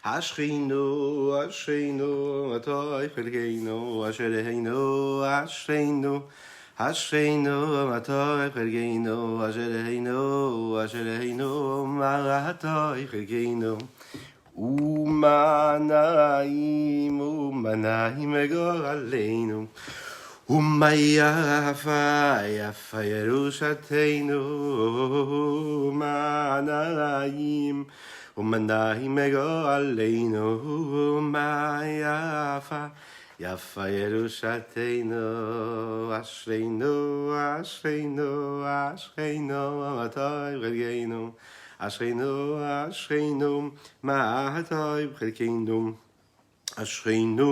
Ashreinu, Ashreinu, Matoy Chelgeinu, Ashereinu, Ashreinu, Ashreinu, Matoy Chelgeinu, Ashereinu, Ashereinu, Matoy Chelgeinu. Umanaim, Umanaim, Egoraleinu. Yafa, Yafa, Yerushateinu, Umanaim. Umanaim Egoraleinu, Yafa, Yafa Yerushateinu, Ashreinu, Ashreinu, Ashreinu, Matoy Chelgeinu, Ashreinu, Ashreinu, Matoy Chelgeinu. Ashreinu,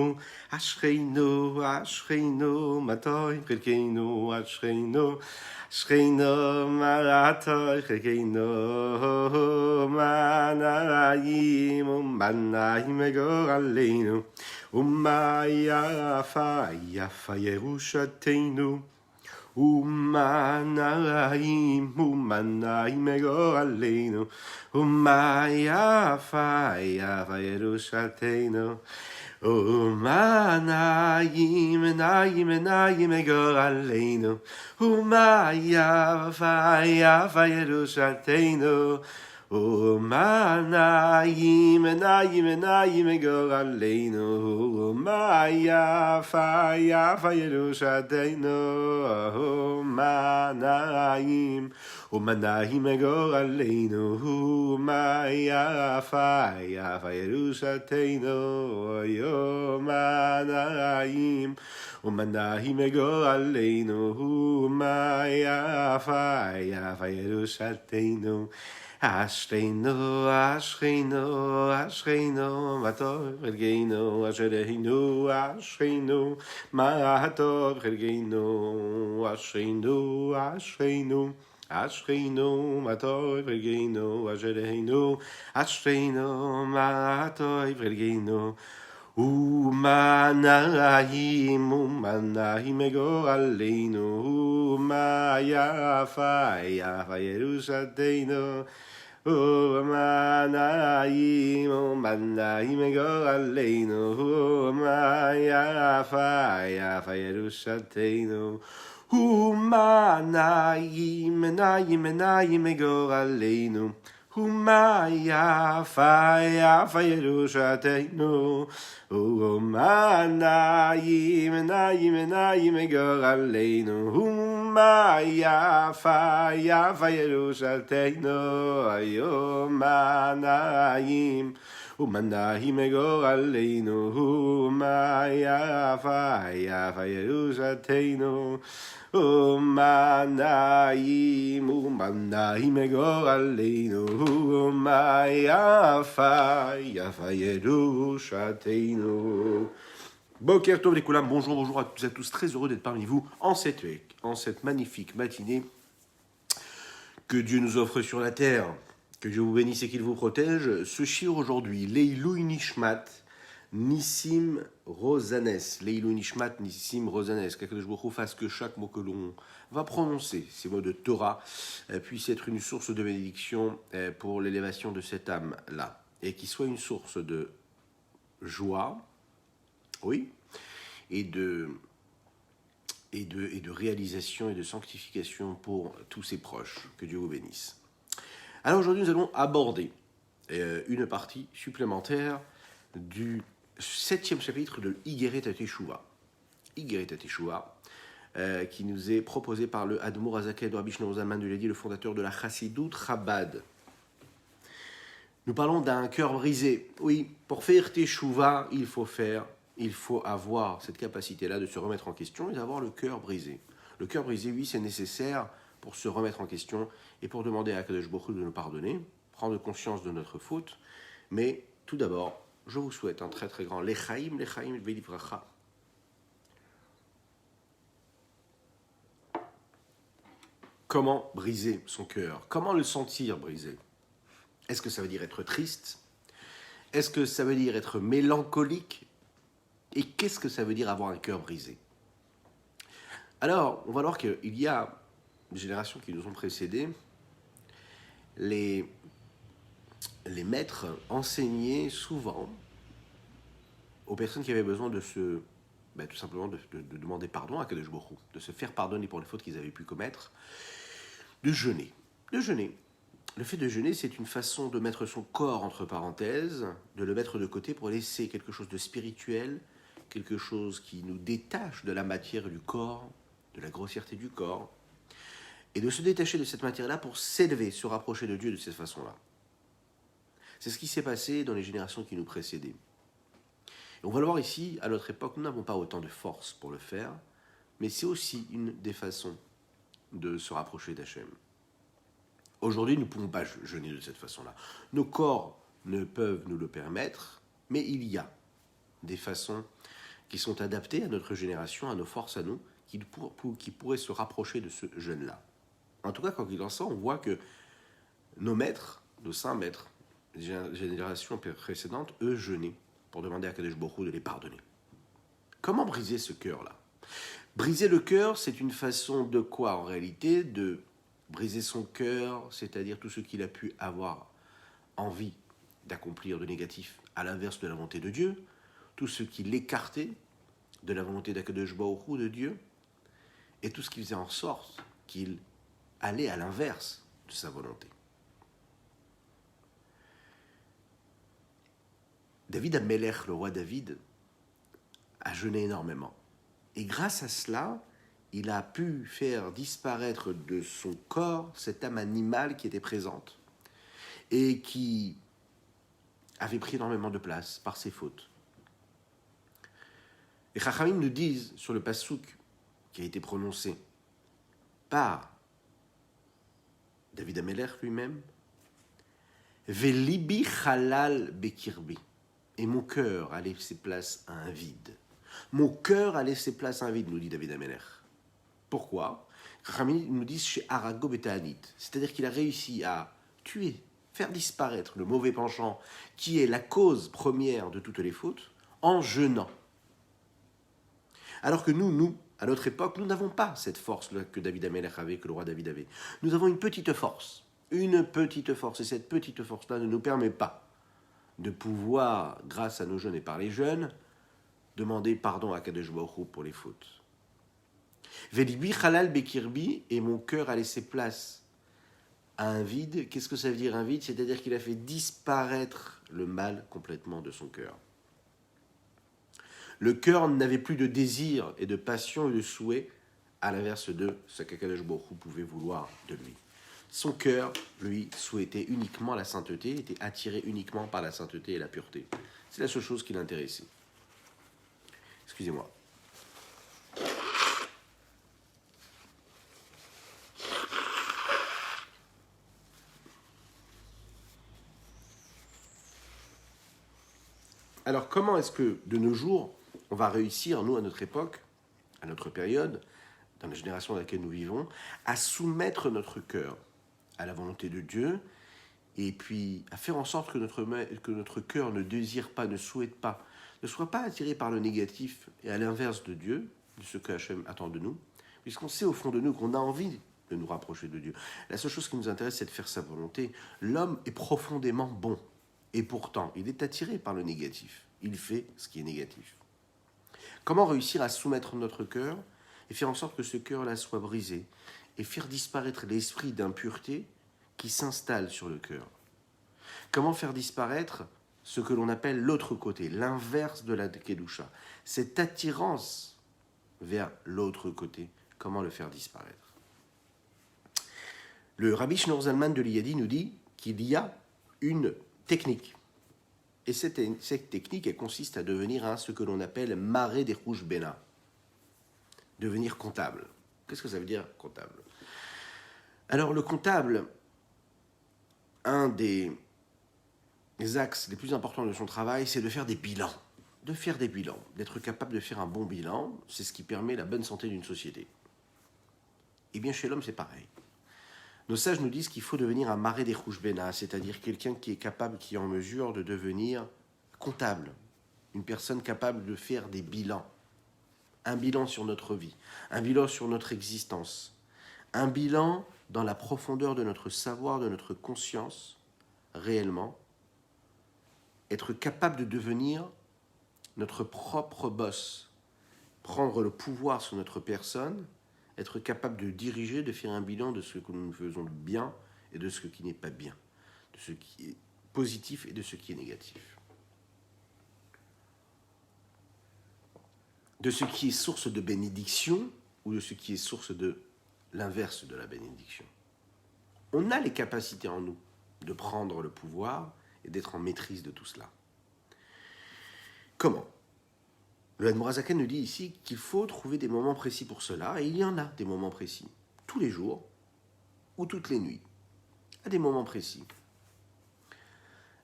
Ashreinu, Ashreinu, Matoy Chelgeinu, Ashreinu, Ashreinu, Matoy Chelgeinu, Umanaim, Umanaim Egoraleinu, Yafa, Yafa Yerushateinu, Umanaim, Umanaim Egoraleinu, Yafa, Yafa Yerushateinu. Naim, Naim, Naim Egoraleinu, Yafa, Yafa Yerushateinu. Naim, Naim, Naim Egoraleinu, Yafa, Yafa Yerushateinu. Naim, Naim Egoraleinu, Yafa, Yafa Yerushateinu. Naim, Naim Egoraleinu, Yafa, Yafa Yerushateinu. Ashreinu, Ashreinu, Ashreinu, Matoy Chelgeinu, Ashereinu, Ashreinu, Matoy Chelgeinu, Ashreinu, Ashreinu, Ashreinu, Matoy Chelgeinu, Ashereinu, Ashreinu, Matoy Chelgeinu. Umanaim, Umanaim Egoraleinu, Yafa, Yafa Yerushateinu. Umanaim, Umanaim Egoraleinu, Yafa, Yafa Yerushateinu. Umanaim, Naim, Naim Egoraleinu, Yafa, Yafa Yerushateinu. Naim, Naim, Naim Egoraleinu, Yafa, Yafa Yerushateinu. Naim, Naim Egoraleinu, Yafa, Yafa Yerushateinu. Naim, Naim Egoraleinu, Yafa, Yafa Yerushateinu. Boker Tov les Koulam, bonjour, bonjour à toutes et à tous, très heureux d'être parmi vous en cette magnifique matinée que Dieu nous offre sur la terre. Que Dieu vous bénisse et qu'il vous protège. Ce shir aujourd'hui, Leilou Nishmat, Nissim Rosanes, Leilou Nishmat, Nissim Rosanes, que je vous fasse que chaque mot que l'on va prononcer, ces mots de Torah, puisse être une source de bénédiction pour l'élévation de cette âme-là, et qui soit une source de joie, oui, et de réalisation et de sanctification pour tous ses proches. Que Dieu vous bénisse. Alors aujourd'hui, nous allons aborder une partie supplémentaire du 7e chapitre de Igeret HaTeshuvah. Igeret HaTeshuvah, qui nous est proposé par le Admour Hazaken de Rabbi Shlomo Zalman de Liadi, le fondateur de la Chassidut Chabad. Nous parlons d'un cœur brisé. Oui, pour faire Teshuvah, il faut avoir cette capacité-là de se remettre en question et d'avoir le cœur brisé. Le cœur brisé, oui, c'est nécessaire pour se remettre en question et pour demander à Akadosh Baruch Hu de nous pardonner, prendre conscience de notre faute. Mais tout d'abord, je vous souhaite un très très grand Lechaim Velivracha. Comment briser son cœur? Comment le sentir brisé? Est-ce que ça veut dire être triste? Est-ce que ça veut dire être mélancolique? Et qu'est-ce que ça veut dire avoir un cœur brisé? Alors, on va voir qu'il y a des générations qui nous ont précédés. Les les maîtres enseignaient souvent aux personnes qui avaient besoin de tout simplement de demander pardon à Kadosh Baruch Hu, de se faire pardonner pour les fautes qu'ils avaient pu commettre, de jeûner. De jeûner. Le fait de jeûner, c'est une façon de mettre son corps entre parenthèses, de le mettre de côté pour laisser quelque chose de spirituel, quelque chose qui nous détache de la matière du corps, de la grossièreté du corps, et de se détacher de cette matière-là pour s'élever, se rapprocher de Dieu de cette façon-là. C'est ce qui s'est passé dans les générations qui nous précédaient. Et on va le voir ici, à notre époque, nous n'avons pas autant de force pour le faire, mais c'est aussi une des façons de se rapprocher d'Hachem. Aujourd'hui, nous ne pouvons pas jeûner de cette façon-là. Nos corps ne peuvent nous le permettre, mais il y a des façons qui sont adaptées à notre génération, à nos forces, à nous, qui pourraient se rapprocher de ce jeûne-là. En tout cas, quand il en soit, on voit que nos maîtres, nos saints maîtres, les générations précédentes, eux, jeûnaient pour demander à Kadosh Baruch Hu de les pardonner. Comment briser ce cœur-là? Briser le cœur, c'est une façon de quoi en réalité? De briser son cœur, c'est-à-dire tout ce qu'il a pu avoir envie d'accomplir de négatif, à l'inverse de la volonté de Dieu, tout ce qui l'écartait de la volonté d'Akadosh Baruch Hu, de Dieu, et tout ce qui faisait en sorte qu'il allait à l'inverse de sa volonté. David Amelech, le roi David, a jeûné énormément. Et grâce à cela, il a pu faire disparaître de son corps cette âme animale qui était présente et qui avait pris énormément de place par ses fautes. Les Chachamim nous disent sur le passouk qui a été prononcé par David Amelech lui-même, Velibi chalal bekirbi, et mon cœur a laissé place à un vide. Mon cœur a laissé place à un vide, nous dit David Amelech. Pourquoi? Chachamim nous dit chez Arago Betaanit, c'est-à-dire qu'il a réussi à tuer, faire disparaître le mauvais penchant qui est la cause première de toutes les fautes en jeûnant. Alors que nous, à notre époque, nous n'avons pas cette force que David Amelech avait, que le roi David avait. Nous avons une petite force, et cette petite force-là ne nous permet pas de pouvoir, grâce à nos jeunes et par les jeunes, demander pardon à Kadosh Baruch Hu pour les fautes. Velibi chalal bekirbi, et mon cœur a laissé place à un vide. Qu'est-ce que ça veut dire un vide? C'est-à-dire qu'il a fait disparaître le mal complètement de son cœur. Le cœur n'avait plus de désir et de passion et de souhait, à l'inverse de ce qu'Akadosh Baruch Hu pouvait vouloir de lui. Son cœur, lui, souhaitait uniquement la sainteté, était attiré uniquement par la sainteté et la pureté. C'est la seule chose qui l'intéressait. Excusez-moi. Alors, comment est-ce que, de nos jours, on va réussir, nous, à notre époque, à notre période, dans la génération dans laquelle nous vivons, à soumettre notre cœur à la volonté de Dieu, et puis à faire en sorte que notre cœur ne désire pas, ne souhaite pas, ne soit pas attiré par le négatif et à l'inverse de Dieu, de ce que Hachem attend de nous, puisqu'on sait au fond de nous qu'on a envie de nous rapprocher de Dieu. La seule chose qui nous intéresse, c'est de faire sa volonté. L'homme est profondément bon, et pourtant, il est attiré par le négatif. Il fait ce qui est négatif. Comment réussir à soumettre notre cœur et faire en sorte que ce cœur-là soit brisé et faire disparaître l'esprit d'impureté qui s'installe sur le cœur? Comment faire disparaître ce que l'on appelle l'autre côté, l'inverse de la Kedusha, cette attirance vers l'autre côté? Comment le faire disparaître? Le Rabbi Shneur Zalman de Liadi nous dit qu'il y a une technique. Et cette technique, elle consiste à devenir ce que l'on appelle maré des rouges béna. Devenir comptable. Qu'est-ce que ça veut dire, comptable? Alors, le comptable, un des axes les plus importants de son travail, c'est de faire des bilans. D'être capable de faire un bon bilan, c'est ce qui permet la bonne santé d'une société. Eh bien, chez l'homme, c'est pareil. Nos sages nous disent qu'il faut devenir un maré des rouges béna, c'est-à-dire quelqu'un qui est capable, qui est en mesure de devenir comptable, une personne capable de faire des bilans, un bilan sur notre vie, un bilan sur notre existence, un bilan dans la profondeur de notre savoir, de notre conscience, réellement, être capable de devenir notre propre boss, prendre le pouvoir sur notre personne, être capable de diriger, de faire un bilan de ce que nous faisons de bien et de ce qui n'est pas bien, de ce qui est positif et de ce qui est négatif. De ce qui est source de bénédiction ou de ce qui est source de l'inverse de la bénédiction. On a les capacités en nous de prendre le pouvoir et d'être en maîtrise de tout cela. Comment ? Le Hadmorazaken nous dit ici qu'il faut trouver des moments précis pour cela, et il y en a des moments précis, tous les jours ou toutes les nuits, à des moments précis.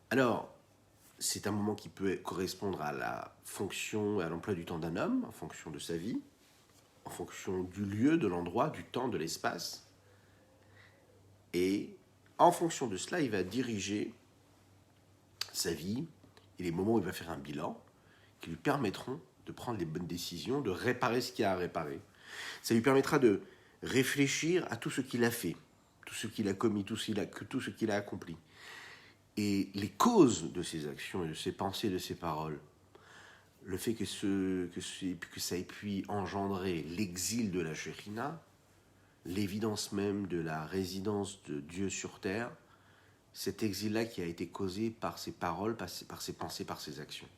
Alors, c'est un moment qui peut correspondre à la fonction et à l'emploi du temps d'un homme, en fonction de sa vie, en fonction du lieu, de l'endroit, du temps, de l'espace. Et en fonction de cela, il va diriger sa vie et les moments où il va faire un bilan qui lui permettront de prendre les bonnes décisions, de réparer ce qu'il y a à réparer. Ça lui permettra de réfléchir à tout ce qu'il a fait, tout ce qu'il a commis, tout ce qu'il a accompli. Et les causes de ses actions et de ses pensées, de ses paroles, le fait que ça ait pu engendrer l'exil de la Shekhinah, l'évidence même de la résidence de Dieu sur terre, cet exil-là qui a été causé par ses paroles, par ses pensées, par ses actions.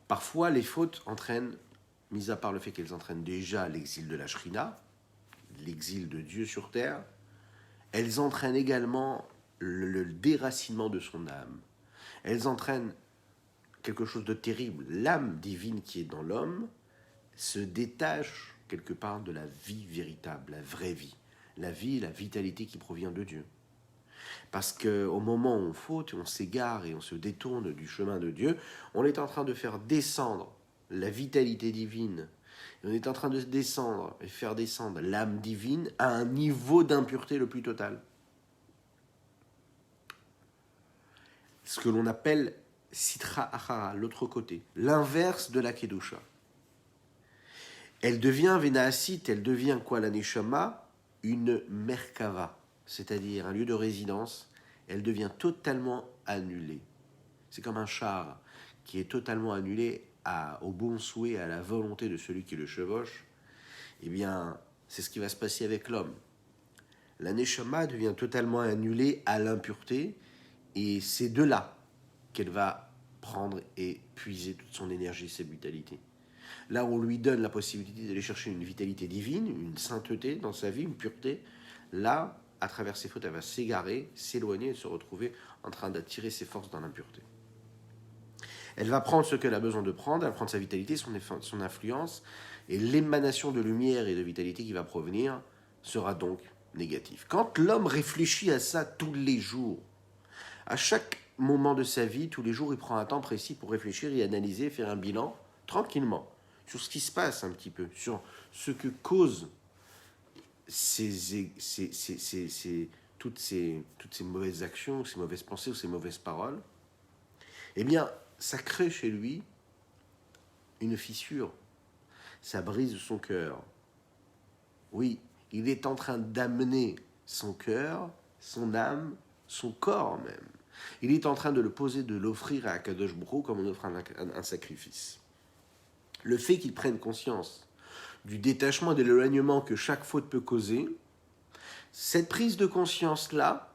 Parfois, les fautes entraînent, mis à part le fait qu'elles entraînent déjà l'exil de la Shekhinah, l'exil de Dieu sur terre, elles entraînent également le déracinement de son âme. Elles entraînent quelque chose de terrible. L'âme divine qui est dans l'homme se détache quelque part de la vie véritable, la vraie vie. La vie, la vitalité qui provient de Dieu. Parce qu'au moment où on faute, on s'égare et on se détourne du chemin de Dieu, on est en train de faire descendre la vitalité divine. Et on est en train de descendre et faire descendre l'âme divine à un niveau d'impureté le plus total. Ce que l'on appelle Sitra Achara, l'autre côté, l'inverse de la Kedusha. Elle devient Venaasit, elle devient quoi la Neshama ? Une Merkava, c'est-à-dire un lieu de résidence. Elle devient totalement annulée. C'est comme un char qui est totalement annulé au bon souhait, à la volonté de celui qui le chevauche. Eh bien, c'est ce qui va se passer avec l'homme. La Neshama devient totalement annulée à l'impureté, et c'est de là qu'elle va prendre et puiser toute son énergie, sa vitalité. Là où on lui donne la possibilité d'aller chercher une vitalité divine, une sainteté dans sa vie, une pureté, là, à travers ses fautes, elle va s'égarer, s'éloigner et se retrouver en train d'attirer ses forces dans l'impureté. Elle va prendre ce qu'elle a besoin de prendre, elle va prendre sa vitalité, son influence, et l'émanation de lumière et de vitalité qui va provenir sera donc négative. Quand l'homme réfléchit à ça tous les jours, à chaque moment de sa vie, tous les jours, il prend un temps précis pour réfléchir et analyser, faire un bilan tranquillement sur ce qui se passe un petit peu, sur ce que causent toutes ces mauvaises actions, ces mauvaises pensées ou ces mauvaises paroles. Eh bien, ça crée chez lui une fissure. Ça brise son cœur. Oui, il est en train d'amener son cœur, son âme, son corps même. Il est en train de le poser, de l'offrir à Akadosh Baruch Hu comme on offre un sacrifice. Le fait qu'il prenne conscience du détachement et de l'éloignement que chaque faute peut causer, cette prise de conscience-là,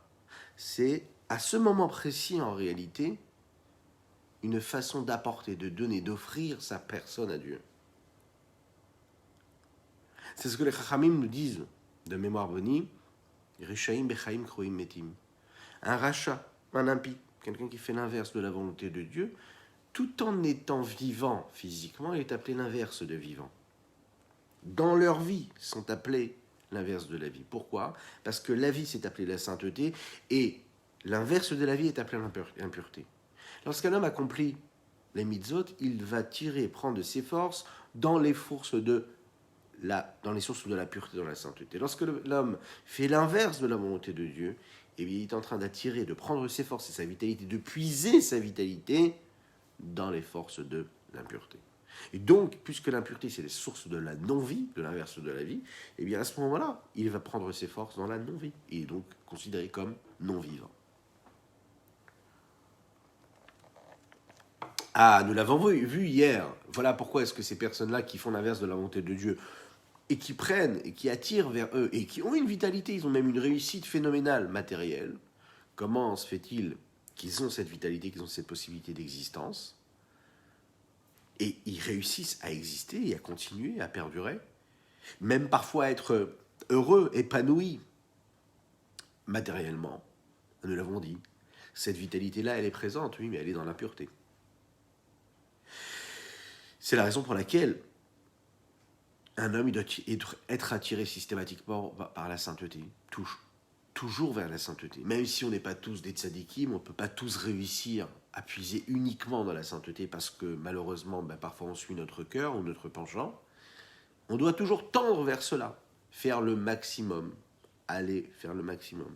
c'est à ce moment précis en réalité une façon d'apporter, de donner, d'offrir sa personne à Dieu. C'est ce que les Chachamim nous disent de mémoire bonnie, Rishaim bechaim kroim metim. Un rachat, un impie, quelqu'un qui fait l'inverse de la volonté de Dieu, tout en étant vivant physiquement, il est appelé l'inverse de vivant. Dans leur vie, sont appelés l'inverse de la vie. Pourquoi ? Parce que la vie, c'est appelé la sainteté, et l'inverse de la vie est appelé l'impureté. Lorsqu'un homme accomplit les mitzvot, il va prendre ses forces dans les sources de la pureté, dans la sainteté. Lorsque l'homme fait l'inverse de la volonté de Dieu, eh bien, il est en train d'attirer, de prendre ses forces et sa vitalité, de puiser sa vitalité dans les forces de l'impureté. Et donc, puisque l'impureté, c'est les sources de la non-vie, de l'inverse de la vie, eh bien, à ce moment-là, il va prendre ses forces dans la non-vie. Il est donc considéré comme non-vivant. Ah, nous l'avons vu hier. Voilà pourquoi est-ce que ces personnes-là qui font l'inverse de la volonté de Dieu et qui prennent et qui attirent vers eux et qui ont une vitalité, ils ont même une réussite phénoménale matérielle. Comment se fait-il qu'ils ont cette vitalité, qu'ils ont cette possibilité d'existence et ils réussissent à exister et à continuer, à perdurer, même parfois à être heureux, épanouis matériellement. Nous l'avons dit. Cette vitalité-là, elle est présente, oui, mais elle est dans l'impureté. C'est la raison pour laquelle un homme il doit être attiré systématiquement par la sainteté, toujours vers la sainteté. Même si on n'est pas tous des tzadikim, on ne peut pas tous réussir à puiser uniquement dans la sainteté parce que malheureusement, parfois on suit notre cœur ou notre penchant. On doit toujours tendre vers cela, faire le maximum, aller faire le maximum.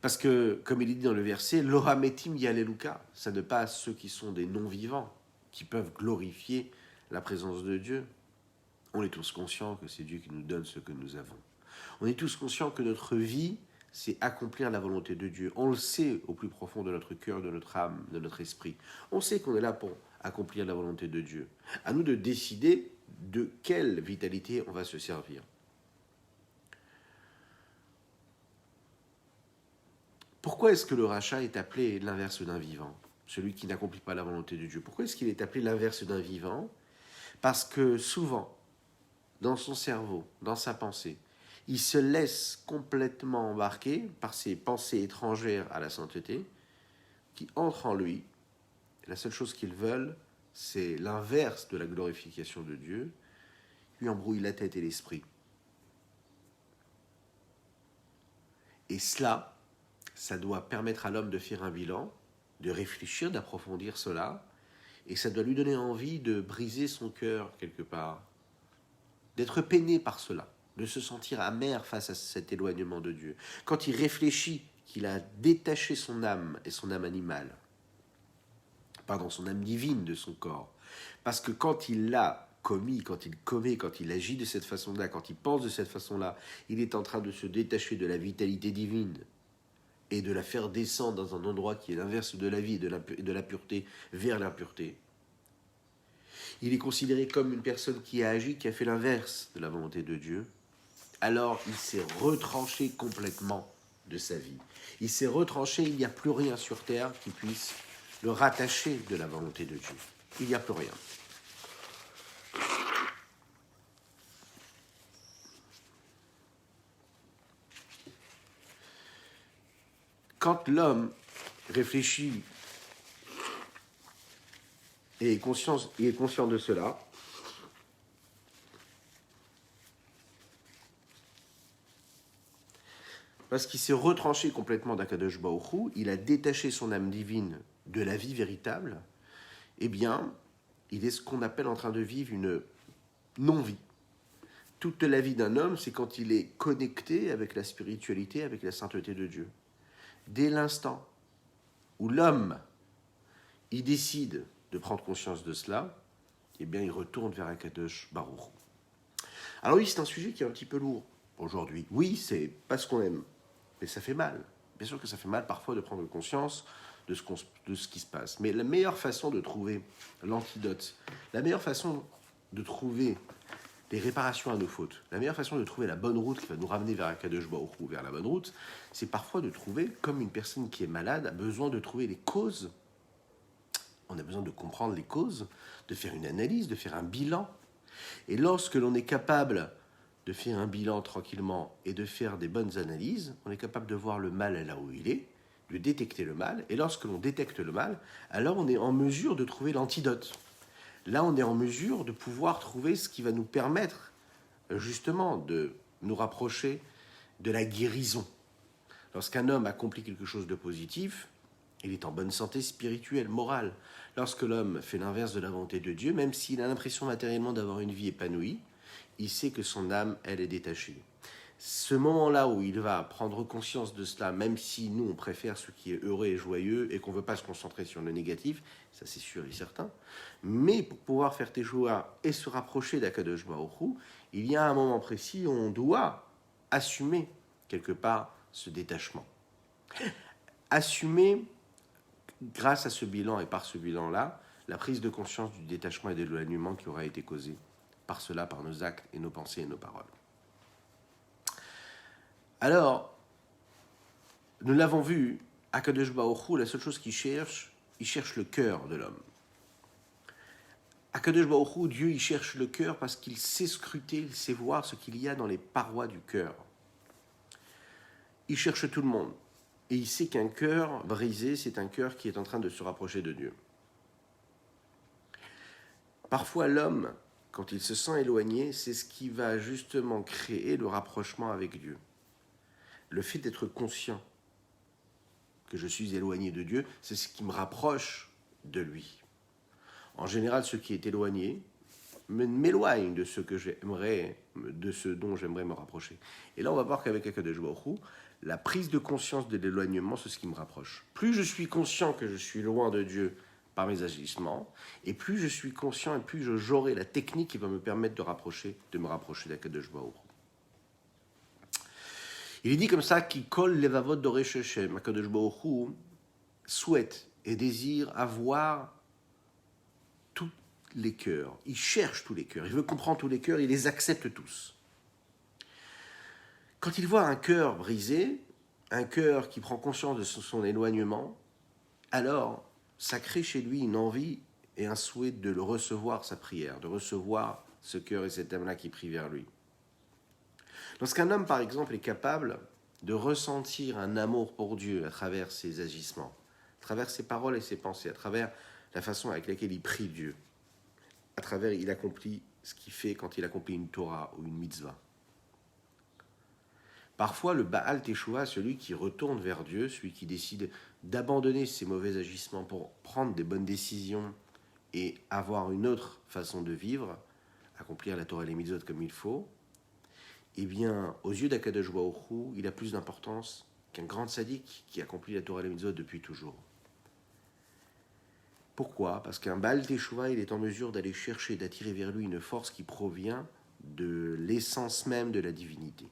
Parce que, comme il est dit dans le verset, l'orametim yaleluka, ça ne pas ceux qui sont des non-vivants, qui peuvent glorifier la présence de Dieu. On est tous conscients que c'est Dieu qui nous donne ce que nous avons. On est tous conscients que notre vie, c'est accomplir la volonté de Dieu. On le sait au plus profond de notre cœur, de notre âme, de notre esprit. On sait qu'on est là pour accomplir la volonté de Dieu. À nous de décider de quelle vitalité on va se servir. Pourquoi est-ce que le rachat est appelé l'inverse d'un vivant ? Celui qui n'accomplit pas la volonté de Dieu. Pourquoi est-ce qu'il est appelé l'inverse d'un vivant ? Parce que souvent, dans son cerveau, dans sa pensée, il se laisse complètement embarquer par ces pensées étrangères à la sainteté qui entrent en lui. La seule chose qu'ils veulent, c'est l'inverse de la glorification de Dieu, lui embrouille la tête et l'esprit. Et cela, ça doit permettre à l'homme de faire un bilan, de réfléchir, d'approfondir cela, et ça doit lui donner envie de briser son cœur quelque part, d'être peiné par cela, de se sentir amer face à cet éloignement de Dieu. Quand il réfléchit qu'il a détaché son âme et son âme animale, son âme divine de son corps, parce que quand il l'a commis, quand il commet, quand il agit de cette façon-là, quand il pense de cette façon-là, il est en train de se détacher de la vitalité divine et de la faire descendre dans un endroit qui est l'inverse de la vie et de la pureté vers l'impureté. Il est considéré comme une personne qui a agi, qui a fait l'inverse de la volonté de Dieu. Alors il s'est retranché complètement de sa vie. Il s'est retranché, il n'y a plus rien sur terre qui puisse le rattacher de la volonté de Dieu. Il n'y a plus rien. Quand l'homme réfléchit et est conscient de cela, parce qu'il s'est retranché complètement d'Akadosh Baruch Hu, il a détaché son âme divine de la vie véritable, eh bien, il est ce qu'on appelle en train de vivre une non-vie. Toute la vie d'un homme, c'est quand il est connecté avec la spiritualité, avec la sainteté de Dieu. Dès l'instant où l'homme, il décide de prendre conscience de cela, eh bien, il retourne vers Akadosh Baruch Hu. Alors oui, c'est un sujet qui est un petit peu lourd aujourd'hui. Oui, c'est pas ce qu'on aime, mais ça fait mal. Bien sûr que ça fait mal parfois de prendre conscience de ce qui se passe. Mais la meilleure façon de trouver l'antidote, la meilleure façon de trouver les réparations à nos fautes, la meilleure façon de trouver la bonne route qui va nous ramener vers Akadosh Baruch Hu, vers la bonne route, c'est parfois de trouver, comme une personne qui est malade a besoin de trouver les causes. On a besoin de comprendre les causes, de faire une analyse, de faire un bilan. Et lorsque l'on est capable de faire un bilan tranquillement et de faire des bonnes analyses, on est capable de voir le mal là où il est, de détecter le mal. Et lorsque l'on détecte le mal, alors on est en mesure de trouver l'antidote. Là, on est en mesure de pouvoir trouver ce qui va nous permettre justement de nous rapprocher de la guérison. Lorsqu'un homme accomplit quelque chose de positif, il est en bonne santé spirituelle, morale. Lorsque l'homme fait l'inverse de la volonté de Dieu, même s'il a l'impression matériellement d'avoir une vie épanouie, il sait que son âme, elle est détachée. Ce moment-là où il va prendre conscience de cela, même si nous, on préfère ce qui est heureux et joyeux et qu'on ne veut pas se concentrer sur le négatif, ça c'est sûr et certain, mais pour pouvoir faire teshuva et se rapprocher d'Akadosh Baruch Hu, il y a un moment précis où on doit assumer quelque part ce détachement. Assumer grâce à ce bilan et par ce bilan-là, la prise de conscience du détachement et de l'éloignement qui aura été causé par cela, par nos actes et nos pensées et nos paroles. Alors, nous l'avons vu, Akadosh Baruch Hu, la seule chose qu'il cherche, il cherche le cœur de l'homme. Akadosh Baruch Hu, Dieu, il cherche le cœur parce qu'il sait scruter, il sait voir ce qu'il y a dans les parois du cœur. Il cherche tout le monde. Et il sait qu'un cœur brisé, c'est un cœur qui est en train de se rapprocher de Dieu. Parfois, l'homme, quand il se sent éloigné, c'est ce qui va justement créer le rapprochement avec Dieu. Le fait d'être conscient que je suis éloigné de Dieu, c'est ce qui me rapproche de lui. En général, ce qui est éloigné m'éloigne de ce que j'aimerais, de ce dont j'aimerais me rapprocher. Et là, on va voir qu'avec Akadosh Baruch Hu, la prise de conscience de l'éloignement, c'est ce qui me rapproche. Plus je suis conscient que je suis loin de Dieu par mes agissements, et plus je suis conscient et plus j'aurai la technique qui va me permettre de me rapprocher d'Akadosh Baruch Hu. Il est dit comme ça qu'il colle les vavot d'Oresh Hashem. Akadosh Baruch Hu souhaite et désire avoir tous les cœurs. Il cherche tous les cœurs. Il veut comprendre tous les cœurs. Il les accepte tous. Quand il voit un cœur brisé, un cœur qui prend conscience de son éloignement, alors ça crée chez lui une envie et un souhait de le recevoir, sa prière, de recevoir ce cœur et cette âme-là qui prie vers lui. Lorsqu'un homme, par exemple, est capable de ressentir un amour pour Dieu à travers ses agissements, à travers ses paroles et ses pensées, à travers la façon avec laquelle il prie Dieu, à travers il accomplit ce qu'il fait quand il accomplit une Torah ou une mitzvah. Parfois, le Baal Teshuvah, celui qui retourne vers Dieu, celui qui décide d'abandonner ses mauvais agissements pour prendre des bonnes décisions et avoir une autre façon de vivre, accomplir la Torah et les mitzvot comme il faut, eh bien, aux yeux d'Akadosh Baruch Hu, il a plus d'importance qu'un grand tzaddik qui accomplit la Torah et les mitzvot depuis toujours. Pourquoi ? Parce qu'un Baal Teshuvah, il est en mesure d'aller chercher, d'attirer vers lui une force qui provient de l'essence même de la divinité.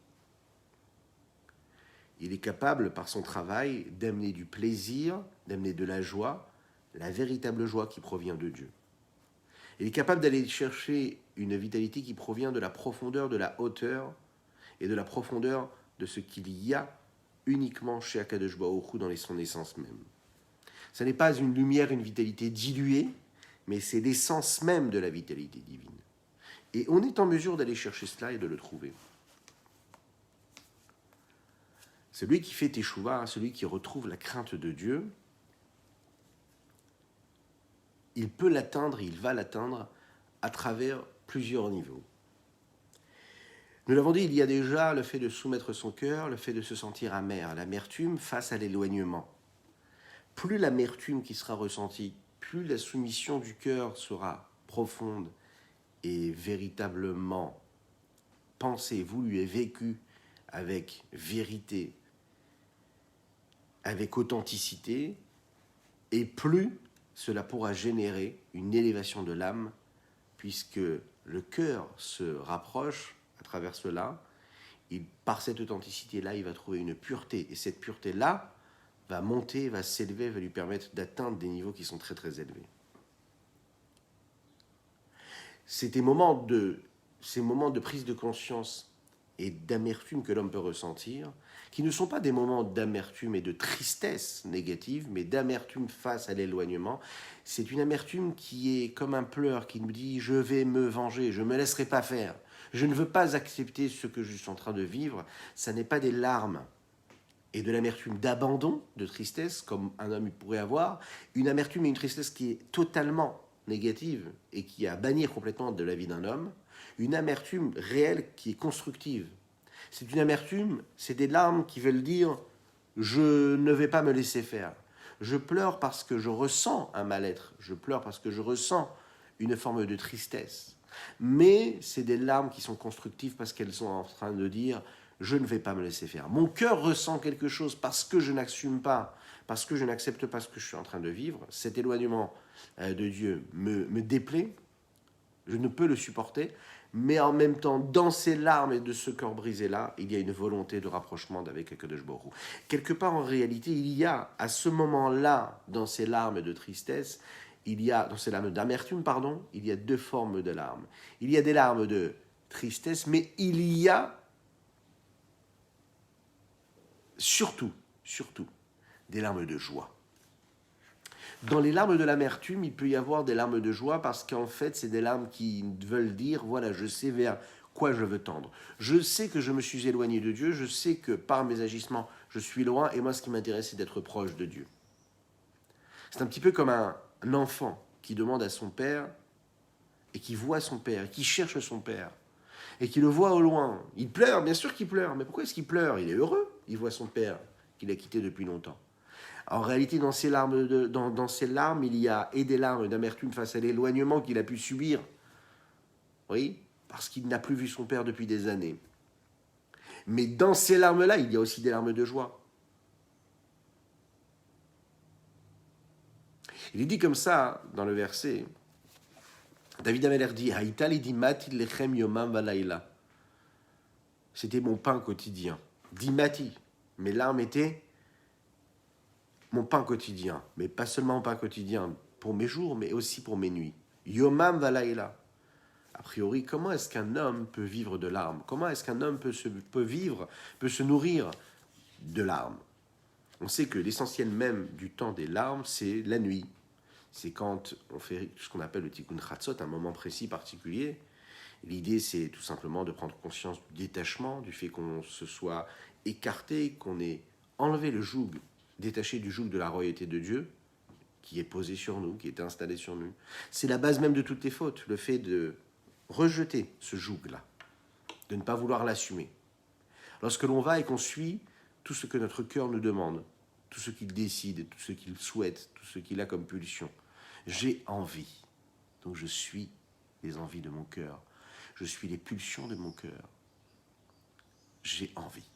Il est capable, par son travail, d'amener du plaisir, d'amener de la joie, la véritable joie qui provient de Dieu. Il est capable d'aller chercher une vitalité qui provient de la profondeur, de la hauteur et de la profondeur de ce qu'il y a uniquement chez Akadosh Baruch Hu dans son essence même. Ce n'est pas une lumière, une vitalité diluée, mais c'est l'essence même de la vitalité divine. Et on est en mesure d'aller chercher cela et de le trouver. Celui qui fait Teshuvah, celui qui retrouve la crainte de Dieu, il peut l'atteindre, il va l'atteindre à travers plusieurs niveaux. Nous l'avons dit, il y a déjà le fait de soumettre son cœur, le fait de se sentir amer, l'amertume face à l'éloignement. Plus l'amertume qui sera ressentie, plus la soumission du cœur sera profonde et véritablement pensée, voulue et vécue avec vérité, avec authenticité, et plus cela pourra générer une élévation de l'âme, puisque le cœur se rapproche à travers cela, par cette authenticité-là, il va trouver une pureté, et cette pureté-là va monter, va s'élever, va lui permettre d'atteindre des niveaux qui sont très très élevés. Ces moments de prise de conscience et d'amertume que l'homme peut ressentir, qui ne sont pas des moments d'amertume et de tristesse négative, mais d'amertume face à l'éloignement. C'est une amertume qui est comme un pleur qui nous dit « je vais me venger, je ne me laisserai pas faire, je ne veux pas accepter ce que je suis en train de vivre ». Ça n'est pas des larmes et de l'amertume d'abandon, de tristesse, comme un homme pourrait avoir, une amertume et une tristesse qui est totalement négative et qui est à bannir complètement de la vie d'un homme, une amertume réelle qui est constructive. C'est une amertume, c'est des larmes qui veulent dire « je ne vais pas me laisser faire ». Je pleure parce que je ressens un mal-être, je pleure parce que je ressens une forme de tristesse. Mais c'est des larmes qui sont constructives parce qu'elles sont en train de dire « je ne vais pas me laisser faire ». Mon cœur ressent quelque chose parce que je n'assume pas, parce que je n'accepte pas ce que je suis en train de vivre. Cet éloignement de Dieu me déplaît. Je ne peux le supporter, mais en même temps, dans ces larmes et de ce cœur brisé-là, il y a une volonté de rapprochement d'avec Akadosh Baruch Hu. Quelque part, en réalité, il y a, à ce moment-là, dans ces larmes de tristesse, il y a, dans ces larmes d'amertume, pardon, il y a deux formes de larmes. Il y a des larmes de tristesse, mais il y a surtout, des larmes de joie. Dans les larmes de l'amertume, il peut y avoir des larmes de joie parce qu'en fait, c'est des larmes qui veulent dire, voilà, je sais vers quoi je veux tendre. Je sais que je me suis éloigné de Dieu, je sais que par mes agissements, je suis loin, et moi, ce qui m'intéresse, c'est d'être proche de Dieu. C'est un petit peu comme un enfant qui demande à son père, et qui voit son père, et qui cherche son père, et qui le voit au loin. Il pleure, bien sûr qu'il pleure, mais pourquoi est-ce qu'il pleure? Il est heureux, il voit son père, qu'il a quitté depuis longtemps. En réalité, dans ces larmes, il y a et des larmes d'amertume face à l'éloignement qu'il a pu subir, oui, parce qu'il n'a plus vu son père depuis des années. Mais dans ces larmes-là, il y a aussi des larmes de joie. Il est dit comme ça, dans le verset, David Ameller dit, Haïtali dimati lechem yomam valaila. C'était mon pain quotidien. Dimati, mes larmes étaient mon pain quotidien, mais pas seulement mon pain quotidien pour mes jours, mais aussi pour mes nuits. Yomam valaila. A priori, comment est-ce qu'un homme peut vivre de larmes? Comment est-ce qu'un homme peut se nourrir de larmes? On sait que l'essentiel même du temps des larmes, c'est la nuit. C'est quand on fait ce qu'on appelle le tikkun chatzot, un moment précis, particulier. L'idée, c'est tout simplement de prendre conscience du détachement, du fait qu'on se soit écarté, qu'on ait enlevé le joug, détaché du joug de la royauté de Dieu, qui est posé sur nous, qui est installé sur nous. C'est la base même de toutes les fautes, le fait de rejeter ce joug-là, de ne pas vouloir l'assumer. Lorsque l'on va et qu'on suit tout ce que notre cœur nous demande, tout ce qu'il décide, tout ce qu'il souhaite, tout ce qu'il a comme pulsion, j'ai envie, donc je suis les envies de mon cœur, je suis les pulsions de mon cœur, j'ai envie.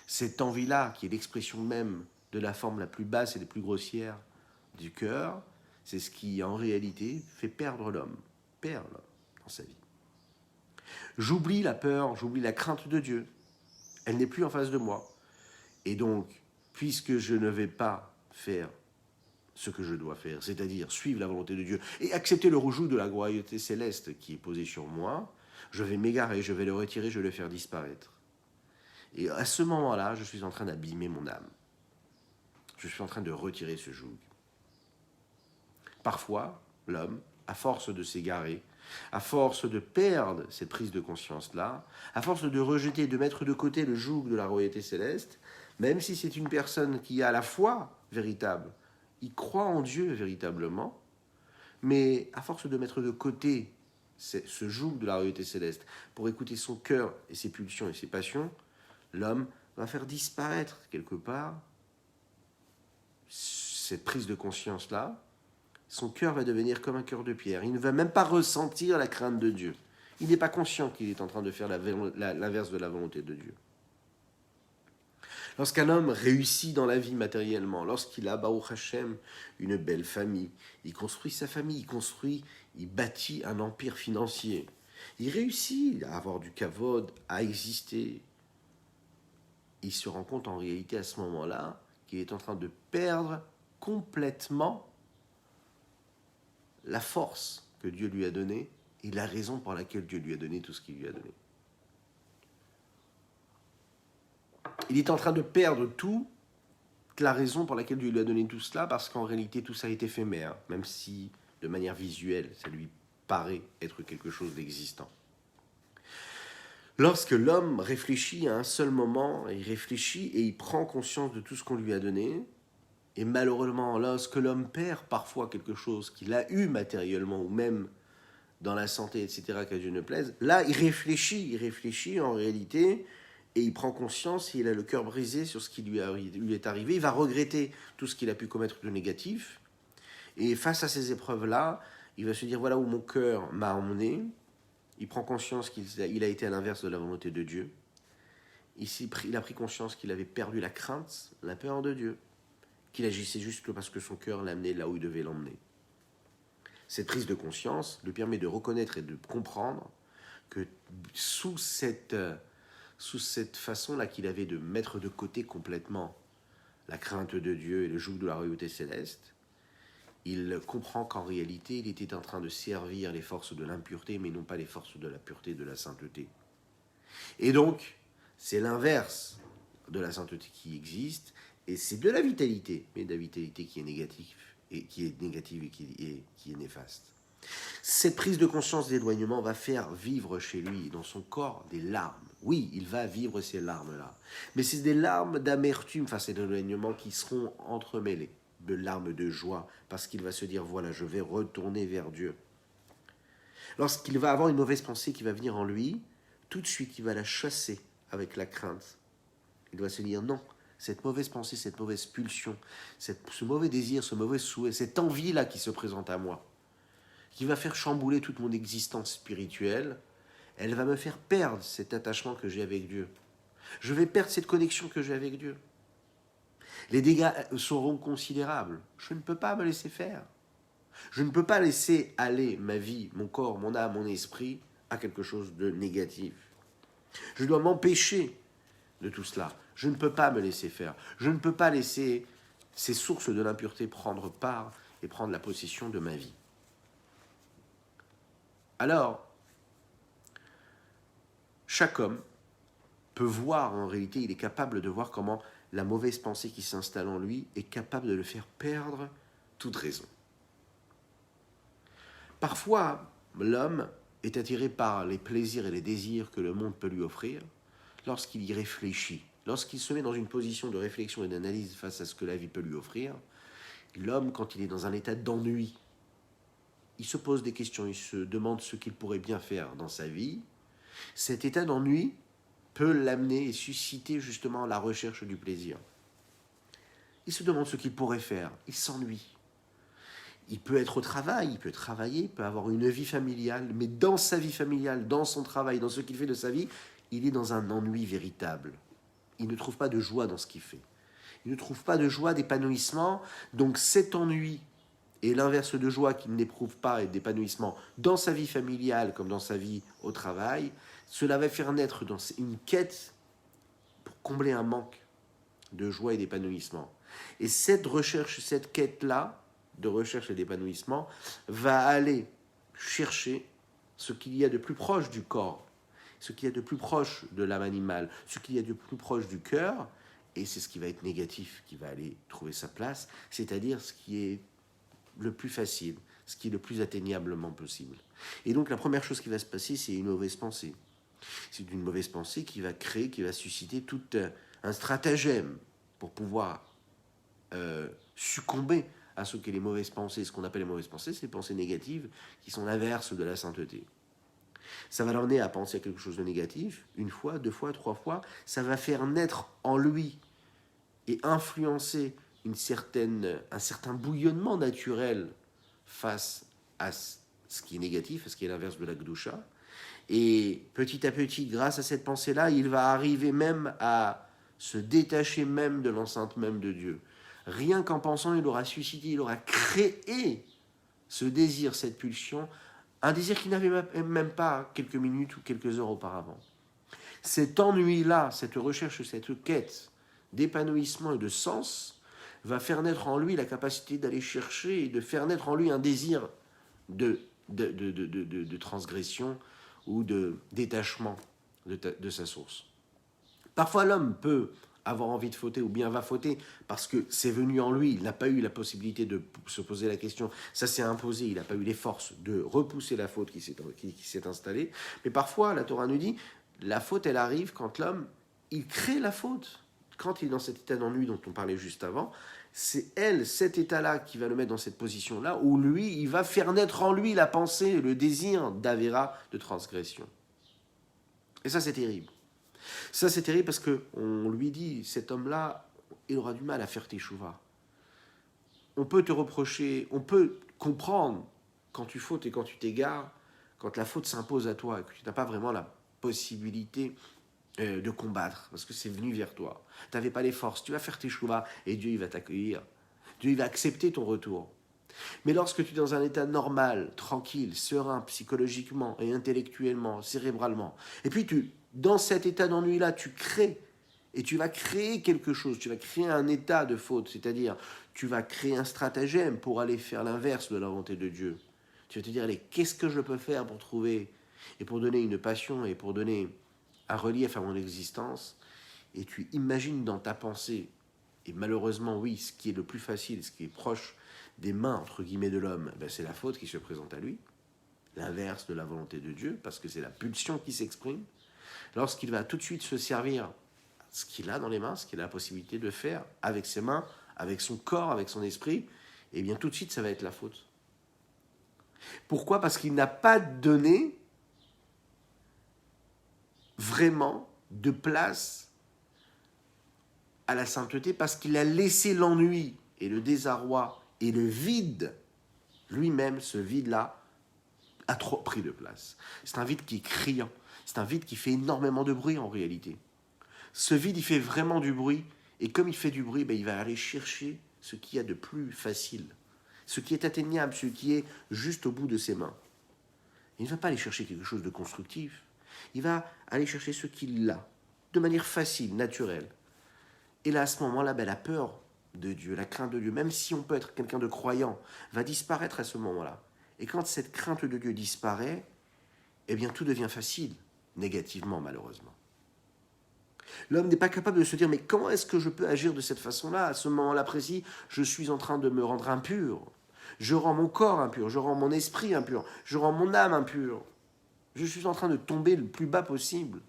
Cette envie-là, qui est l'expression même de la forme la plus basse et la plus grossière du cœur, c'est ce qui, en réalité, fait perdre l'homme dans sa vie. J'oublie la peur, j'oublie la crainte de Dieu. Elle n'est plus en face de moi. Et donc, puisque je ne vais pas faire ce que je dois faire, c'est-à-dire suivre la volonté de Dieu et accepter le rejoug de la royauté céleste qui est posée sur moi, je vais m'égarer, je vais le retirer, je vais le faire disparaître. Et à ce moment-là, je suis en train d'abîmer mon âme. Je suis en train de retirer ce joug. Parfois, l'homme, à force de s'égarer, à force de perdre cette prise de conscience-là, à force de rejeter, de mettre de côté le joug de la royauté céleste, même si c'est une personne qui a la foi véritable, il croit en Dieu véritablement, mais à force de mettre de côté ce joug de la royauté céleste pour écouter son cœur et ses pulsions et ses passions, l'homme va faire disparaître quelque part cette prise de conscience-là. Son cœur va devenir comme un cœur de pierre. Il ne va même pas ressentir la crainte de Dieu. Il n'est pas conscient qu'il est en train de faire l'inverse de la volonté de Dieu. Lorsqu'un homme réussit dans la vie matériellement, lorsqu'il a, Baruch Hashem, une belle famille, il construit sa famille, il bâtit un empire financier, il réussit à avoir du kavod, à exister, il se rend compte en réalité à ce moment-là qu'il est en train de perdre complètement la force que Dieu lui a donnée et la raison pour laquelle Dieu lui a donné tout ce qu'il lui a donné. Il est en train de perdre toute la raison pour laquelle Dieu lui a donné tout cela, parce qu'en réalité tout ça est éphémère, même si de manière visuelle ça lui paraît être quelque chose d'existant. Lorsque l'homme réfléchit à un seul moment, il réfléchit et il prend conscience de tout ce qu'on lui a donné, et malheureusement, lorsque l'homme perd parfois quelque chose qu'il a eu matériellement, ou même dans la santé, etc., qu'à Dieu ne plaise, là, il réfléchit en réalité, et il prend conscience, et il a le cœur brisé sur ce qui lui est arrivé, il va regretter tout ce qu'il a pu commettre de négatif, et face à ces épreuves-là, il va se dire, voilà où mon cœur m'a emmené, il prend conscience qu'il a été à l'inverse de la volonté de Dieu, il a pris conscience qu'il avait perdu la crainte, la peur de Dieu, qu'il agissait juste parce que son cœur l'amenait là où il devait l'emmener. Cette prise de conscience lui permet de reconnaître et de comprendre que sous cette façon-là qu'il avait de mettre de côté complètement la crainte de Dieu et le joug de la royauté céleste, il comprend qu'en réalité, il était en train de servir les forces de l'impureté, mais non pas les forces de la pureté et de la sainteté. Et donc, c'est l'inverse de la sainteté qui existe, et c'est de la vitalité, mais de la vitalité qui est négative et qui est néfaste. Cette prise de conscience d'éloignement va faire vivre chez lui, dans son corps, des larmes. Oui, il va vivre ces larmes-là. Mais c'est des larmes d'amertume face à l'éloignement qui seront entremêlées de larmes de joie, parce qu'il va se dire, voilà, je vais retourner vers Dieu. Lorsqu'il va avoir une mauvaise pensée qui va venir en lui, tout de suite, il va la chasser avec la crainte. Il va se dire, non, cette mauvaise pensée, cette mauvaise pulsion, ce mauvais désir, ce mauvais souhait, cette envie-là qui se présente à moi, qui va faire chambouler toute mon existence spirituelle, elle va me faire perdre cet attachement que j'ai avec Dieu. Je vais perdre cette connexion que j'ai avec Dieu. Les dégâts seront considérables. Je ne peux pas me laisser faire. Je ne peux pas laisser aller ma vie, mon corps, mon âme, mon esprit à quelque chose de négatif. Je dois m'empêcher de tout cela. Je ne peux pas me laisser faire. Je ne peux pas laisser ces sources de l'impureté prendre part et prendre la possession de ma vie. Alors, chaque homme peut voir, en réalité, il est capable de voir comment la mauvaise pensée qui s'installe en lui est capable de le faire perdre toute raison. Parfois, l'homme est attiré par les plaisirs et les désirs que le monde peut lui offrir lorsqu'il y réfléchit. Lorsqu'il se met dans une position de réflexion et d'analyse face à ce que la vie peut lui offrir, l'homme, quand il est dans un état d'ennui, il se pose des questions, il se demande ce qu'il pourrait bien faire dans sa vie. Cet état d'ennui peut l'amener et susciter justement la recherche du plaisir. Il se demande ce qu'il pourrait faire, il s'ennuie. Il peut être au travail, il peut travailler, il peut avoir une vie familiale, mais dans sa vie familiale, dans son travail, dans ce qu'il fait de sa vie, il est dans un ennui véritable. Il ne trouve pas de joie dans ce qu'il fait. Il ne trouve pas de joie, d'épanouissement. Donc cet ennui et l'inverse de joie qu'il n'éprouve pas et d'épanouissement dans sa vie familiale comme dans sa vie au travail, cela va faire naître dans une quête pour combler un manque de joie et d'épanouissement. Et cette recherche, cette quête-là, de recherche et d'épanouissement, va aller chercher ce qu'il y a de plus proche du corps, ce qu'il y a de plus proche de l'âme animale, ce qu'il y a de plus proche du cœur, et c'est ce qui va être négatif qui va aller trouver sa place, c'est-à-dire ce qui est le plus facile, ce qui est le plus atteignablement possible. Et donc la première chose qui va se passer, c'est une mauvaise pensée. C'est une mauvaise pensée qui va créer, qui va susciter tout un stratagème pour pouvoir succomber à ce qu'est les mauvaises pensées. Ce qu'on appelle les mauvaises pensées, c'est les pensées négatives qui sont l'inverse de la sainteté. Ça va l'emmener à penser à quelque chose de négatif, une fois, deux fois, trois fois. Ça va faire naître en lui et influencer un certain bouillonnement naturel face à ce qui est négatif, à ce qui est l'inverse de la Gdusha. Et petit à petit, grâce à cette pensée-là, il va arriver même à se détacher même de l'enceinte même de Dieu. Rien qu'en pensant, il aura suscité, il aura créé ce désir, cette pulsion, un désir qu'il n'avait même pas quelques minutes ou quelques heures auparavant. Cet ennui-là, cette recherche, cette quête d'épanouissement et de sens va faire naître en lui la capacité d'aller chercher et de faire naître en lui un désir de transgression ou de détachement de sa source. Parfois, l'homme peut avoir envie de fauter ou bien va fauter parce que c'est venu en lui, il n'a pas eu la possibilité de se poser la question, ça s'est imposé, il n'a pas eu les forces de repousser la faute qui s'est installée. Mais parfois, la Torah nous dit, la faute, elle arrive quand l'homme, il crée la faute. Quand il est dans cet état d'ennui dont on parlait juste avant, c'est cet état-là qui va le mettre dans cette position-là, où lui, il va faire naître en lui la pensée, le désir d'avéra, de transgression. Et ça, c'est terrible. Ça, c'est terrible parce qu'on lui dit, cet homme-là, il aura du mal à faire teshuva. On peut te reprocher, on peut comprendre quand tu fautes et quand tu t'égares, quand la faute s'impose à toi et que tu n'as pas vraiment la possibilité de combattre, parce que c'est venu vers toi. Tu n'avais pas les forces, tu vas faire teshuva et Dieu il va t'accueillir. Dieu il va accepter ton retour. Mais lorsque tu es dans un état normal, tranquille, serein, psychologiquement et intellectuellement, cérébralement, et puis dans cet état d'ennui-là, tu crées, et tu vas créer quelque chose, tu vas créer un état de faute, c'est-à-dire tu vas créer un stratagème pour aller faire l'inverse de la volonté de Dieu. Tu vas te dire, allez, qu'est-ce que je peux faire pour trouver, et pour donner une passion, et pour donner un relief à mon existence, et tu imagines dans ta pensée, et malheureusement, oui, ce qui est le plus facile, ce qui est proche des mains, entre guillemets, de l'homme, ben c'est la faute qui se présente à lui, l'inverse de la volonté de Dieu, parce que c'est la pulsion qui s'exprime. Lorsqu'il va tout de suite se servir ce qu'il a dans les mains, ce qu'il a la possibilité de faire avec ses mains, avec son corps, avec son esprit, et bien tout de suite, ça va être la faute. Pourquoi ? Parce qu'il n'a pas donné vraiment de place à la sainteté, parce qu'il a laissé l'ennui et le désarroi et le vide, lui-même, ce vide-là, a trop pris de place. C'est un vide qui est criant, c'est un vide qui fait énormément de bruit en réalité. Ce vide, il fait vraiment du bruit, et comme il fait du bruit, ben, il va aller chercher ce qu'il y a de plus facile, ce qui est atteignable, ce qui est juste au bout de ses mains. Il ne va pas aller chercher quelque chose de constructif, il va aller chercher ce qu'il a, de manière facile, naturelle. Et là, à ce moment-là, ben, la peur de Dieu, la crainte de Dieu, même si on peut être quelqu'un de croyant, va disparaître à ce moment-là. Et quand cette crainte de Dieu disparaît, eh bien tout devient facile, négativement malheureusement. L'homme n'est pas capable de se dire, mais comment est-ce que je peux agir de cette façon-là ? À ce moment-là précis, je suis en train de me rendre impur. Je rends mon corps impur, je rends mon esprit impur, je rends mon âme impure. Je suis en train de tomber le plus bas possible.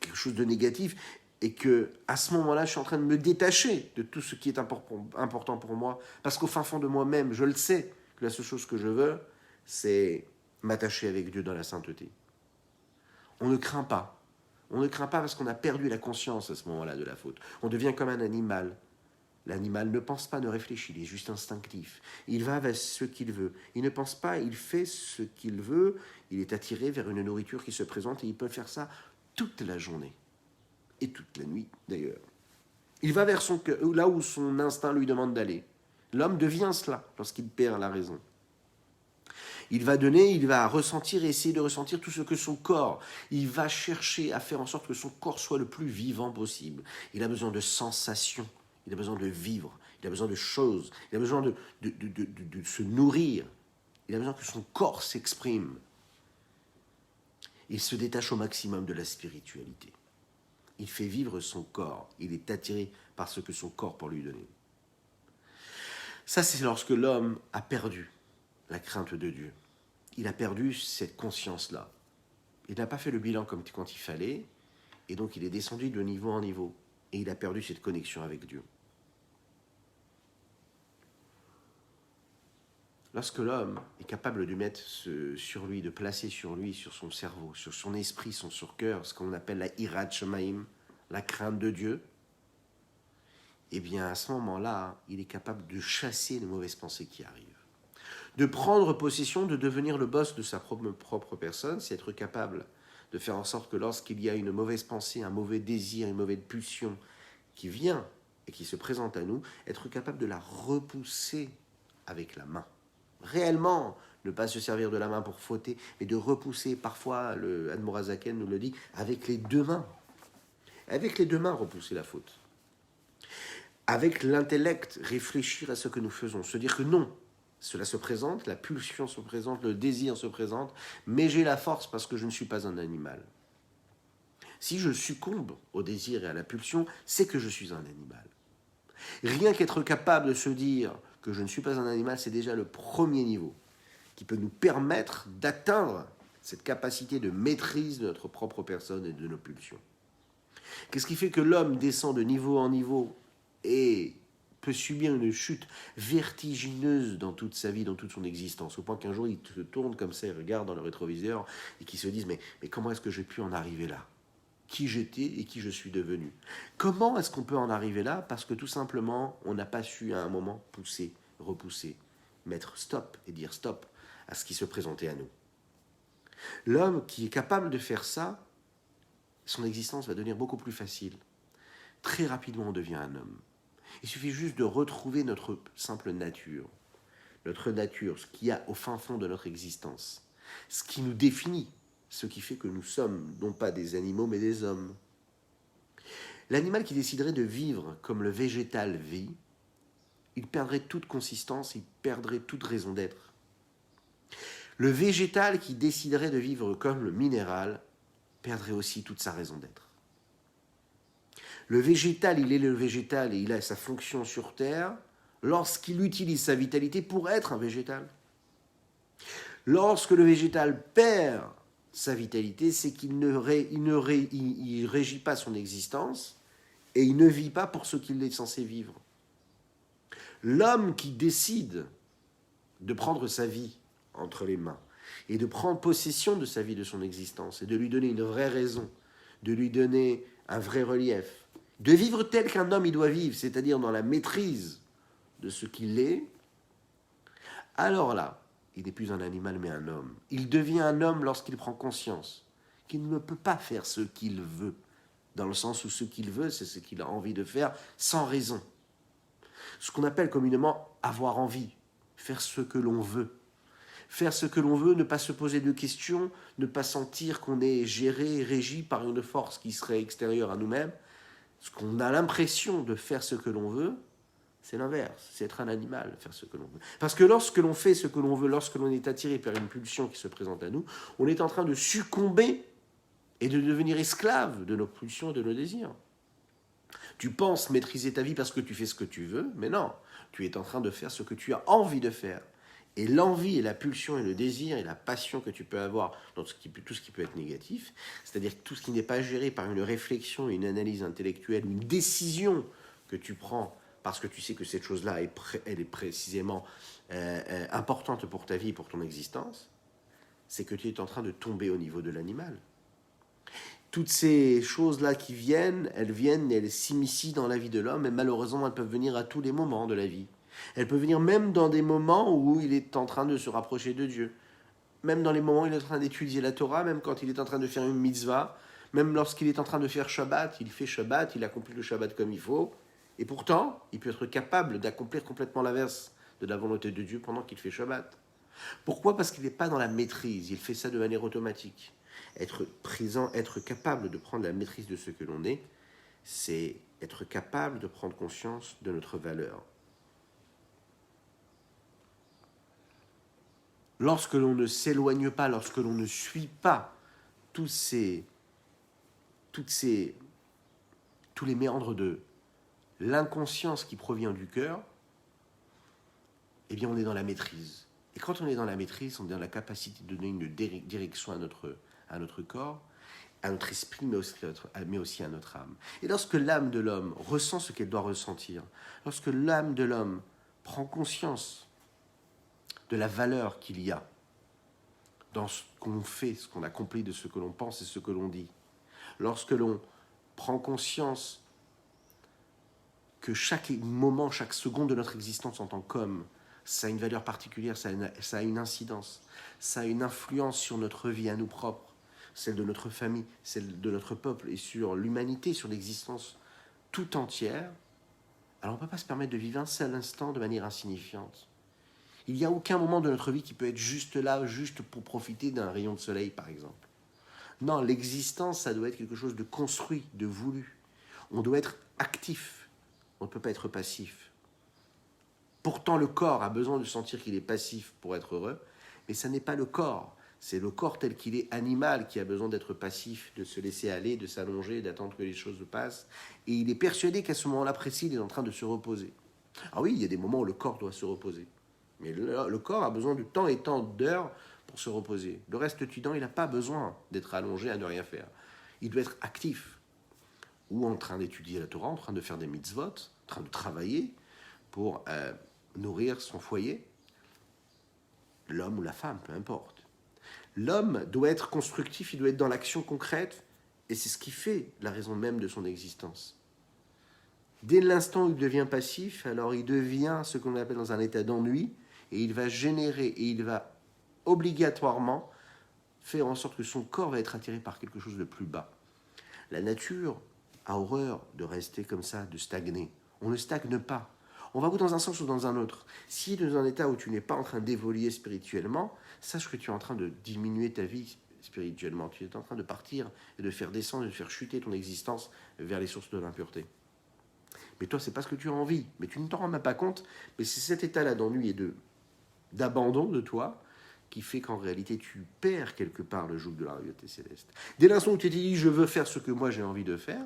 Quelque chose de négatif, et que à ce moment-là, je suis en train de me détacher de tout ce qui est important pour moi, parce qu'au fin fond de moi-même, je le sais, que la seule chose que je veux, c'est m'attacher avec Dieu dans la sainteté. On ne craint pas. On ne craint pas parce qu'on a perdu la conscience à ce moment-là de la faute. On devient comme un animal. L'animal ne pense pas, ne réfléchit, il est juste instinctif. Il va vers ce qu'il veut. Il ne pense pas, il fait ce qu'il veut. Il est attiré vers une nourriture qui se présente et il peut faire ça toute la journée. Et toute la nuit d'ailleurs. Il va vers là où son instinct lui demande d'aller. L'homme devient cela lorsqu'il perd la raison. Il va donner, il va ressentir et essayer de ressentir tout ce que son corps. Il va chercher à faire en sorte que son corps soit le plus vivant possible. Il a besoin de sensations, il a besoin de vivre, il a besoin de choses, il a besoin de se nourrir. Il a besoin que son corps s'exprime. Il se détache au maximum de la spiritualité. Il fait vivre son corps. Il est attiré par ce que son corps peut lui donner. Ça, c'est lorsque l'homme a perdu la crainte de Dieu. Il a perdu cette conscience-là. Il n'a pas fait le bilan comme quand il fallait, et donc il est descendu de niveau en niveau, et il a perdu cette connexion avec Dieu. Lorsque l'homme est capable de mettre sur lui, de placer sur lui, sur son cerveau, sur son esprit, son cœur, ce qu'on appelle la hirat shamaim, la crainte de Dieu, eh bien à ce moment-là, il est capable de chasser les mauvaises pensées qui arrivent. De prendre possession, de devenir le boss de sa propre personne, c'est être capable de faire en sorte que lorsqu'il y a une mauvaise pensée, un mauvais désir, une mauvaise pulsion qui vient et qui se présente à nous, être capable de la repousser avec la main. Réellement, ne pas se servir de la main pour fauter, mais de repousser, parfois, le Admorazaken nous le dit, avec les deux mains. Avec les deux mains, repousser la faute. Avec l'intellect, réfléchir à ce que nous faisons, se dire que non, cela se présente, la pulsion se présente, le désir se présente, mais j'ai la force parce que je ne suis pas un animal. Si je succombe au désir et à la pulsion, c'est que je suis un animal. Rien qu'être capable de se dire que je ne suis pas un animal, c'est déjà le premier niveau qui peut nous permettre d'atteindre cette capacité de maîtrise de notre propre personne et de nos pulsions. Qu'est-ce qui fait que l'homme descend de niveau en niveau et peut subir une chute vertigineuse dans toute sa vie, dans toute son existence, au point qu'un jour il se tourne comme ça, il regarde dans le rétroviseur et qu'il se dise mais comment est-ce que j'ai pu en arriver là ? Qui j'étais et qui je suis devenu. Comment est-ce qu'on peut en arriver là ? Parce que tout simplement, on n'a pas su à un moment pousser, repousser, mettre stop et dire stop à ce qui se présentait à nous. L'homme qui est capable de faire ça, son existence va devenir beaucoup plus facile. Très rapidement, on devient un homme. Il suffit juste de retrouver notre simple nature. Notre nature, ce qu'il y a au fin fond de notre existence. Ce qui nous définit, ce qui fait que nous sommes non pas des animaux mais des hommes. L'animal qui déciderait de vivre comme le végétal vit, il perdrait toute consistance, il perdrait toute raison d'être. Le végétal qui déciderait de vivre comme le minéral perdrait aussi toute sa raison d'être. Le végétal, il est le végétal et il a sa fonction sur Terre lorsqu'il utilise sa vitalité pour être un végétal. Lorsque le végétal perd sa vitalité, c'est qu'il ne régit pas son existence et il ne vit pas pour ce qu'il est censé vivre. L'homme qui décide de prendre sa vie entre les mains et de prendre possession de sa vie, de son existence, et de lui donner une vraie raison, de lui donner un vrai relief, de vivre tel qu'un homme il doit vivre, c'est-à-dire dans la maîtrise de ce qu'il est, alors là, il n'est plus un animal mais un homme. Il devient un homme lorsqu'il prend conscience qu'il ne peut pas faire ce qu'il veut, dans le sens où ce qu'il veut, c'est ce qu'il a envie de faire sans raison. Ce qu'on appelle communément avoir envie, faire ce que l'on veut. Faire ce que l'on veut, ne pas se poser de questions, ne pas sentir qu'on est géré, régi par une force qui serait extérieure à nous-mêmes. Ce qu'on a l'impression de faire ce que l'on veut, c'est l'inverse, c'est être un animal, faire ce que l'on veut. Parce que lorsque l'on fait ce que l'on veut, lorsque l'on est attiré par une pulsion qui se présente à nous, on est en train de succomber et de devenir esclave de nos pulsions et de nos désirs. Tu penses maîtriser ta vie parce que tu fais ce que tu veux, mais non, tu es en train de faire ce que tu as envie de faire. Et l'envie et la pulsion et le désir et la passion que tu peux avoir dans tout ce qui peut être négatif, c'est-à-dire tout ce qui n'est pas géré par une réflexion, une analyse intellectuelle, une décision que tu prends parce que tu sais que cette chose-là, elle est précisément importante pour ta vie et pour ton existence, c'est que tu es en train de tomber au niveau de l'animal. Toutes ces choses-là qui viennent, elles s'immiscent dans la vie de l'homme, et malheureusement, elles peuvent venir à tous les moments de la vie. Elles peuvent venir même dans des moments où il est en train de se rapprocher de Dieu. Même dans les moments où il est en train d'étudier la Torah, même quand il est en train de faire une mitzvah, même lorsqu'il est en train de faire Shabbat, il fait Shabbat, il accomplit le Shabbat comme il faut, et pourtant, il peut être capable d'accomplir complètement l'inverse de la volonté de Dieu pendant qu'il fait Shabbat. Pourquoi ? Parce qu'il n'est pas dans la maîtrise, il fait ça de manière automatique. Être présent, être capable de prendre la maîtrise de ce que l'on est, c'est être capable de prendre conscience de notre valeur. Lorsque l'on ne s'éloigne pas, lorsque l'on ne suit pas tous les méandres de l'inconscience qui provient du cœur, eh bien on est dans la maîtrise. Et quand on est dans la maîtrise, on est dans la capacité de donner une direction à notre corps, à notre esprit, mais aussi à notre âme. Et lorsque l'âme de l'homme ressent ce qu'elle doit ressentir, lorsque l'âme de l'homme prend conscience de la valeur qu'il y a dans ce qu'on fait, ce qu'on accomplit, de ce que l'on pense et ce que l'on dit, lorsque l'on prend conscience que chaque moment, chaque seconde de notre existence en tant qu'homme, ça a une valeur particulière, ça a une incidence, ça a une influence sur notre vie à nous propres, celle de notre famille, celle de notre peuple et sur l'humanité, sur l'existence tout entière, alors on ne peut pas se permettre de vivre un seul instant de manière insignifiante. Il n'y a aucun moment de notre vie qui peut être juste là, juste pour profiter d'un rayon de soleil, par exemple. Non, l'existence, ça doit être quelque chose de construit, de voulu. On doit être actif, on ne peut pas être passif. Pourtant, le corps a besoin de sentir qu'il est passif pour être heureux, mais ça n'est pas le corps. C'est le corps tel qu'il est animal qui a besoin d'être passif, de se laisser aller, de s'allonger, d'attendre que les choses passent. Et il est persuadé qu'à ce moment-là précis, il est en train de se reposer. Ah oui, il y a des moments où le corps doit se reposer. Mais le corps a besoin de temps et tant d'heures pour se reposer. Le reste du temps, il n'a pas besoin d'être allongé à ne rien faire. Il doit être actif. Ou en train d'étudier la Torah, en train de faire des mitzvot, en train de travailler pour nourrir son foyer. L'homme ou la femme, peu importe. L'homme doit être constructif, il doit être dans l'action concrète, et c'est ce qui fait la raison même de son existence. Dès l'instant où il devient passif, alors il devient ce qu'on appelle dans un état d'ennui, et il va générer, et il va obligatoirement faire en sorte que son corps va être attiré par quelque chose de plus bas. La nature a horreur de rester comme ça, de stagner. On ne stagne pas. On va ou dans un sens ou dans un autre. Si tu es dans un état où tu n'es pas en train d'évoluer spirituellement, sache que tu es en train de diminuer ta vie spirituellement. Tu es en train de partir et de faire descendre et de faire chuter ton existence vers les sources de l'impureté. Mais toi, c'est pas ce que tu as envie. Mais tu ne t'en rends même pas compte. Mais c'est cet état-là d'ennui et d'abandon de toi qui fait qu'en réalité, tu perds quelque part le joug de la royauté céleste. Dès l'instant où tu t'es dit, je veux faire ce que moi j'ai envie de faire,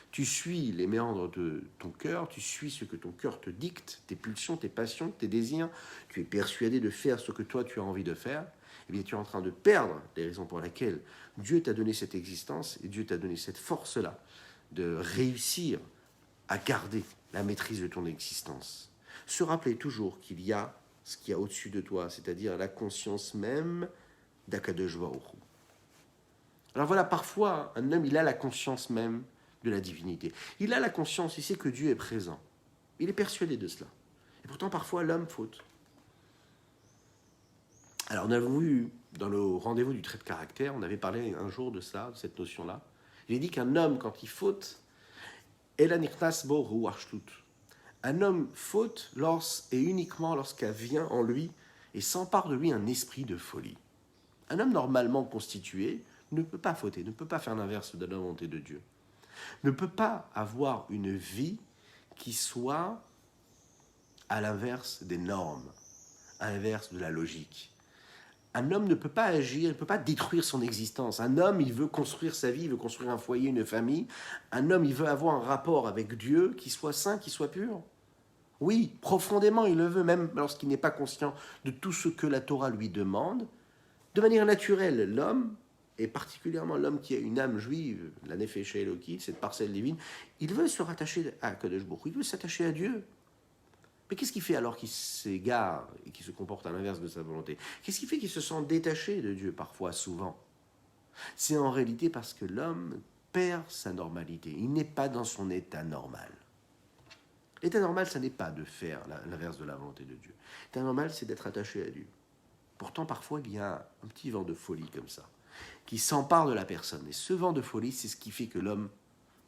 tu suis les méandres de ton cœur, tu suis ce que ton cœur te dicte, tes pulsions, tes passions, tes désirs, tu es persuadé de faire ce que toi tu as envie de faire, eh bien tu es en train de perdre les raisons pour lesquelles Dieu t'a donné cette existence et Dieu t'a donné cette force-là de réussir à garder la maîtrise de ton existence. Se rappeler toujours qu'il y a ce qu'il y a au-dessus de toi, c'est-à-dire la conscience même d'Akadosh Baruch Hu. Alors voilà, parfois, un homme, il a la conscience même de la divinité. Il a la conscience, il sait que Dieu est présent. Il est persuadé de cela. Et pourtant, parfois, l'homme faute. Alors, on avait vu, dans le rendez-vous du trait de caractère, on avait parlé un jour de ça, de cette notion-là. Il est dit qu'un homme, quand il faute, un homme faute et uniquement lorsqu'il vient en lui et s'empare de lui un esprit de folie. Un homme normalement constitué ne peut pas fauter, ne peut pas faire l'inverse de la volonté de Dieu. Ne peut pas avoir une vie qui soit à l'inverse des normes, à l'inverse de la logique. Un homme ne peut pas agir, il ne peut pas détruire son existence. Un homme, il veut construire sa vie, il veut construire un foyer, une famille. Un homme, il veut avoir un rapport avec Dieu qui soit saint, qui soit pur. Oui, profondément, il le veut, même lorsqu'il n'est pas conscient de tout ce que la Torah lui demande. De manière naturelle, l'homme, et particulièrement l'homme qui a une âme juive, la Nefesh Elokit, cette parcelle divine, il veut se rattacher à Kadosh Baruch Hu, il veut s'attacher à Dieu. Mais qu'est-ce qu'il fait alors qu'il s'égare et qu'il se comporte à l'inverse de sa volonté? Qu'est-ce qui fait qu'il se sent détaché de Dieu parfois, souvent? C'est en réalité parce que l'homme perd sa normalité. Il n'est pas dans son état normal. L'état normal, ça n'est pas de faire l'inverse de la volonté de Dieu. L'état normal, c'est d'être attaché à Dieu. Pourtant, parfois, il y a un petit vent de folie comme ça, qui s'empare de la personne. Et ce vent de folie, c'est ce qui fait que l'homme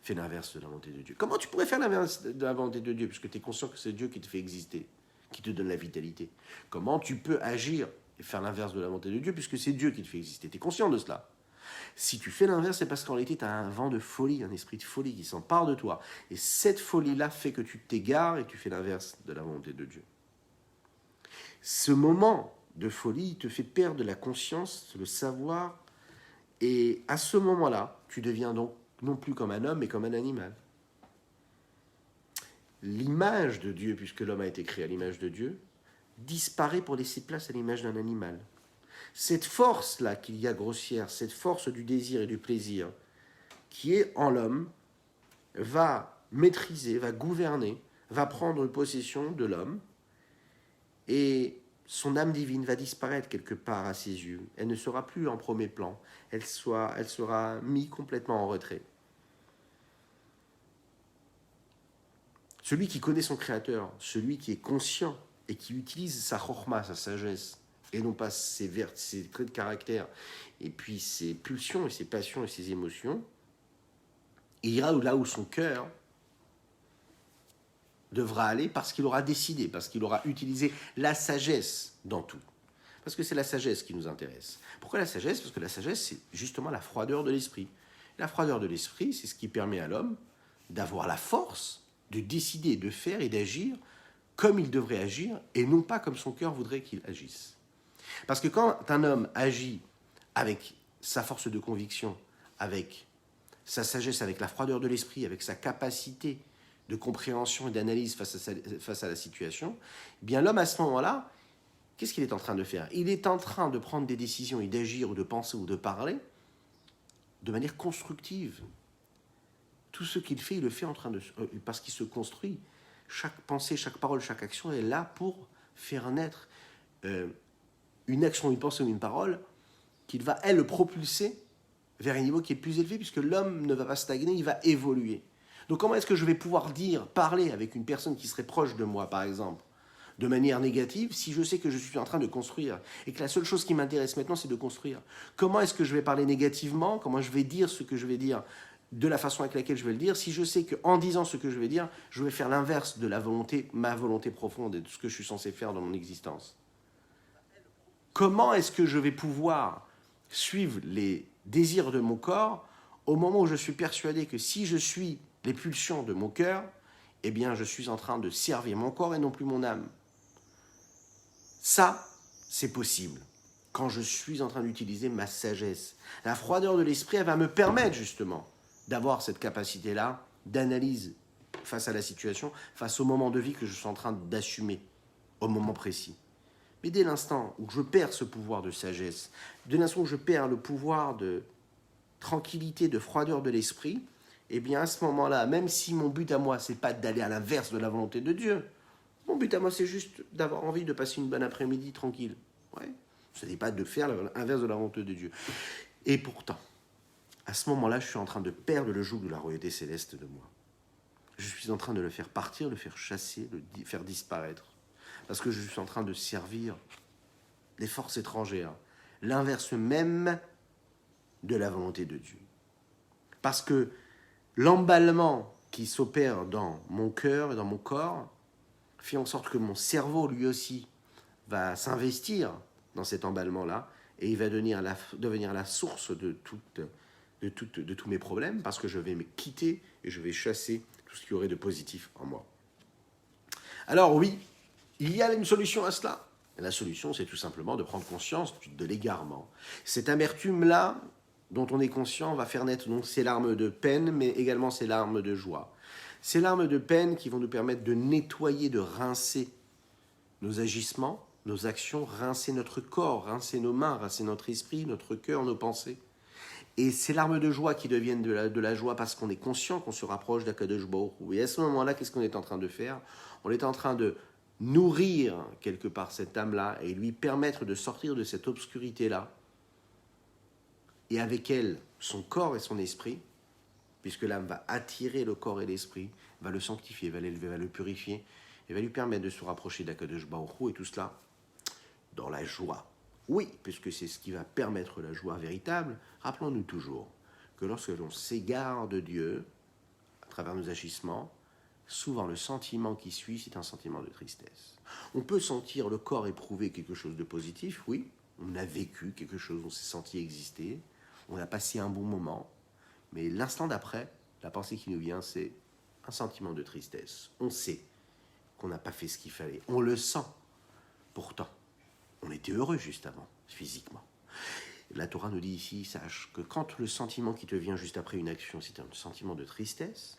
fait l'inverse de la volonté de Dieu. Comment tu pourrais faire l'inverse de la volonté de Dieu, puisque tu es conscient que c'est Dieu qui te fait exister, qui te donne la vitalité? Comment tu peux agir et faire l'inverse de la volonté de Dieu, puisque c'est Dieu qui te fait exister? Tu es conscient de cela. Si tu fais l'inverse, c'est parce qu'en réalité, tu as un vent de folie, un esprit de folie qui s'empare de toi. Et cette folie-là fait que tu t'égares et tu fais l'inverse de la volonté de Dieu. Ce moment de folie te fait perdre la conscience, le savoir, et à ce moment-là, tu deviens donc non plus comme un homme, mais comme un animal. L'image de Dieu, puisque l'homme a été créé à l'image de Dieu, disparaît pour laisser place à l'image d'un animal. Cette force-là qu'il y a grossière, cette force du désir et du plaisir qui est en l'homme, va maîtriser, va gouverner, va prendre possession de l'homme, et son âme divine va disparaître quelque part à ses yeux. Elle ne sera plus en premier plan, elle sera mise complètement en retrait. Celui qui connaît son Créateur, celui qui est conscient et qui utilise sa chorma, sa sagesse, et non pas ses traits de caractère, et puis ses pulsions et ses passions et ses émotions, il ira là où son cœur devra aller parce qu'il aura décidé, parce qu'il aura utilisé la sagesse dans tout. Parce que c'est la sagesse qui nous intéresse. Pourquoi la sagesse? Parce que la sagesse, c'est justement la froideur de l'esprit. La froideur de l'esprit, c'est ce qui permet à l'homme d'avoir la force de décider, de faire et d'agir comme il devrait agir, et non pas comme son cœur voudrait qu'il agisse. Parce que quand un homme agit avec sa force de conviction, avec sa sagesse, avec la froideur de l'esprit, avec sa capacité de compréhension et d'analyse face à la situation, eh bien l'homme à ce moment-là, qu'est-ce qu'il est en train de faire? Il est en train de prendre des décisions et d'agir ou de penser ou de parler de manière constructive. Tout ce qu'il fait, il le fait parce qu'il se construit. Chaque pensée, chaque parole, chaque action est là pour faire naître une action, une pensée ou une parole qui va, elle, le propulser vers un niveau qui est plus élevé, puisque l'homme ne va pas stagner, il va évoluer. Donc comment est-ce que je vais pouvoir parler avec une personne qui serait proche de moi, par exemple, de manière négative, si je sais que je suis en train de construire, et que la seule chose qui m'intéresse maintenant, c'est de construire? Comment est-ce que je vais parler négativement? Comment je vais dire ce que je vais dire de la façon avec laquelle je vais le dire, si je sais qu'en disant ce que je vais dire, je vais faire l'inverse de la volonté, ma volonté profonde et de ce que je suis censé faire dans mon existence? Comment est-ce que je vais pouvoir suivre les désirs de mon corps au moment où je suis persuadé que si je suis les pulsions de mon cœur, eh bien je suis en train de servir mon corps et non plus mon âme? Ça, c'est possible quand je suis en train d'utiliser ma sagesse. La froideur de l'esprit, elle va me permettre justement d'avoir cette capacité-là d'analyse face à la situation, face au moment de vie que je suis en train d'assumer, au moment précis. Mais dès l'instant où je perds ce pouvoir de sagesse, dès l'instant où je perds le pouvoir de tranquillité, de froideur de l'esprit, eh bien à ce moment-là, même si mon but à moi, c'est pas d'aller à l'inverse de la volonté de Dieu, mon but à moi, c'est juste d'avoir envie de passer une bonne après-midi tranquille. Ouais. Ce n'est pas de faire l'inverse de la volonté de Dieu. Et pourtant, à ce moment-là, je suis en train de perdre le joug de la royauté céleste de moi. Je suis en train de le faire partir, le faire chasser, le faire disparaître. Parce que je suis en train de servir des forces étrangères. L'inverse même de la volonté de Dieu. Parce que l'emballement qui s'opère dans mon cœur et dans mon corps fait en sorte que mon cerveau, lui aussi, va s'investir dans cet emballement-là et il va devenir la source de tous mes problèmes parce que je vais me quitter et je vais chasser tout ce qu'il y aurait de positif en moi. Alors oui, il y a une solution à cela. Et la solution, c'est tout simplement de prendre conscience de l'égarement. Cette amertume-là, dont on est conscient, va faire naître donc ces larmes de peine, mais également ces larmes de joie. Ces larmes de peine qui vont nous permettre de nettoyer, de rincer nos agissements, nos actions, rincer notre corps, rincer nos mains, rincer notre esprit, notre cœur, nos pensées. Et ces larmes de joie qui deviennent de la joie parce qu'on est conscient qu'on se rapproche d'Akadosh Baruch Hu. Et à ce moment-là, qu'est-ce qu'on est en train de faire? On est en train de nourrir quelque part cette âme-là et lui permettre de sortir de cette obscurité-là. Et avec elle, son corps et son esprit, puisque l'âme va attirer le corps et l'esprit, va le sanctifier, va l'élever, va le purifier, et va lui permettre de se rapprocher d'Akadosh Baruch Hu, et tout cela dans la joie. Oui, puisque c'est ce qui va permettre la joie véritable. Rappelons-nous toujours que lorsque l'on s'égare de Dieu, à travers nos agissements, souvent le sentiment qui suit, c'est un sentiment de tristesse. On peut sentir le corps éprouver quelque chose de positif, oui, on a vécu quelque chose, on s'est senti exister, on a passé un bon moment, mais l'instant d'après, la pensée qui nous vient, c'est un sentiment de tristesse. On sait qu'on n'a pas fait ce qu'il fallait, on le sent. Pourtant, on était heureux juste avant, physiquement. La Torah nous dit ici, sache que quand le sentiment qui te vient juste après une action, c'est un sentiment de tristesse,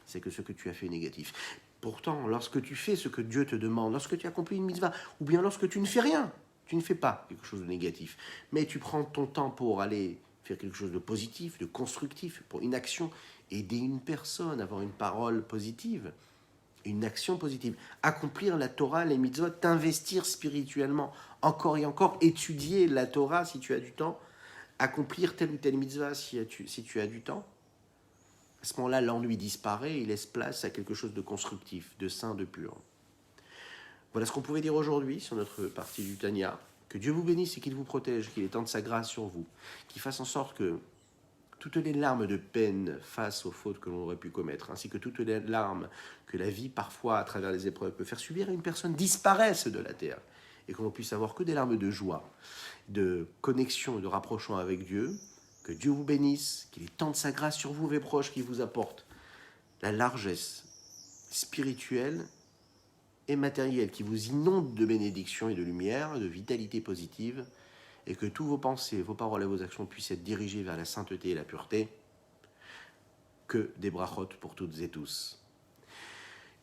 c'est que ce que tu as fait est négatif. Pourtant, lorsque tu fais ce que Dieu te demande, lorsque tu accomplis une mitzvah, ou bien lorsque tu ne fais rien, tu ne fais pas quelque chose de négatif, mais tu prends ton temps pour aller faire quelque chose de positif, de constructif, pour une action, aider une personne, avoir une parole positive, une action positive, accomplir la Torah, les mitzvot, t'investir spirituellement, encore et encore, étudier la Torah si tu as du temps, accomplir telle ou telle mitzvah si tu as du temps. À ce moment-là, l'ennui disparaît et il laisse place à quelque chose de constructif, de sain, de pur. Voilà ce qu'on pouvait dire aujourd'hui sur notre partie du Tanya. Que Dieu vous bénisse et qu'il vous protège, qu'il étende sa grâce sur vous, qu'il fasse en sorte que toutes les larmes de peine face aux fautes que l'on aurait pu commettre, ainsi que toutes les larmes que la vie, parfois, à travers les épreuves, peut faire subir à une personne, disparaissent de la terre, et que l'on puisse avoir que des larmes de joie, de connexion et de rapprochement avec Dieu. Que Dieu vous bénisse, qu'il étende sa grâce sur vous, mes proches, qu'il vous apporte la largesse spirituelle et matérielle, qui vous inonde de bénédictions et de lumière, de vitalité positive, et que tous vos pensées, vos paroles et vos actions puissent être dirigées vers la sainteté et la pureté. Que des brachot pour toutes et tous.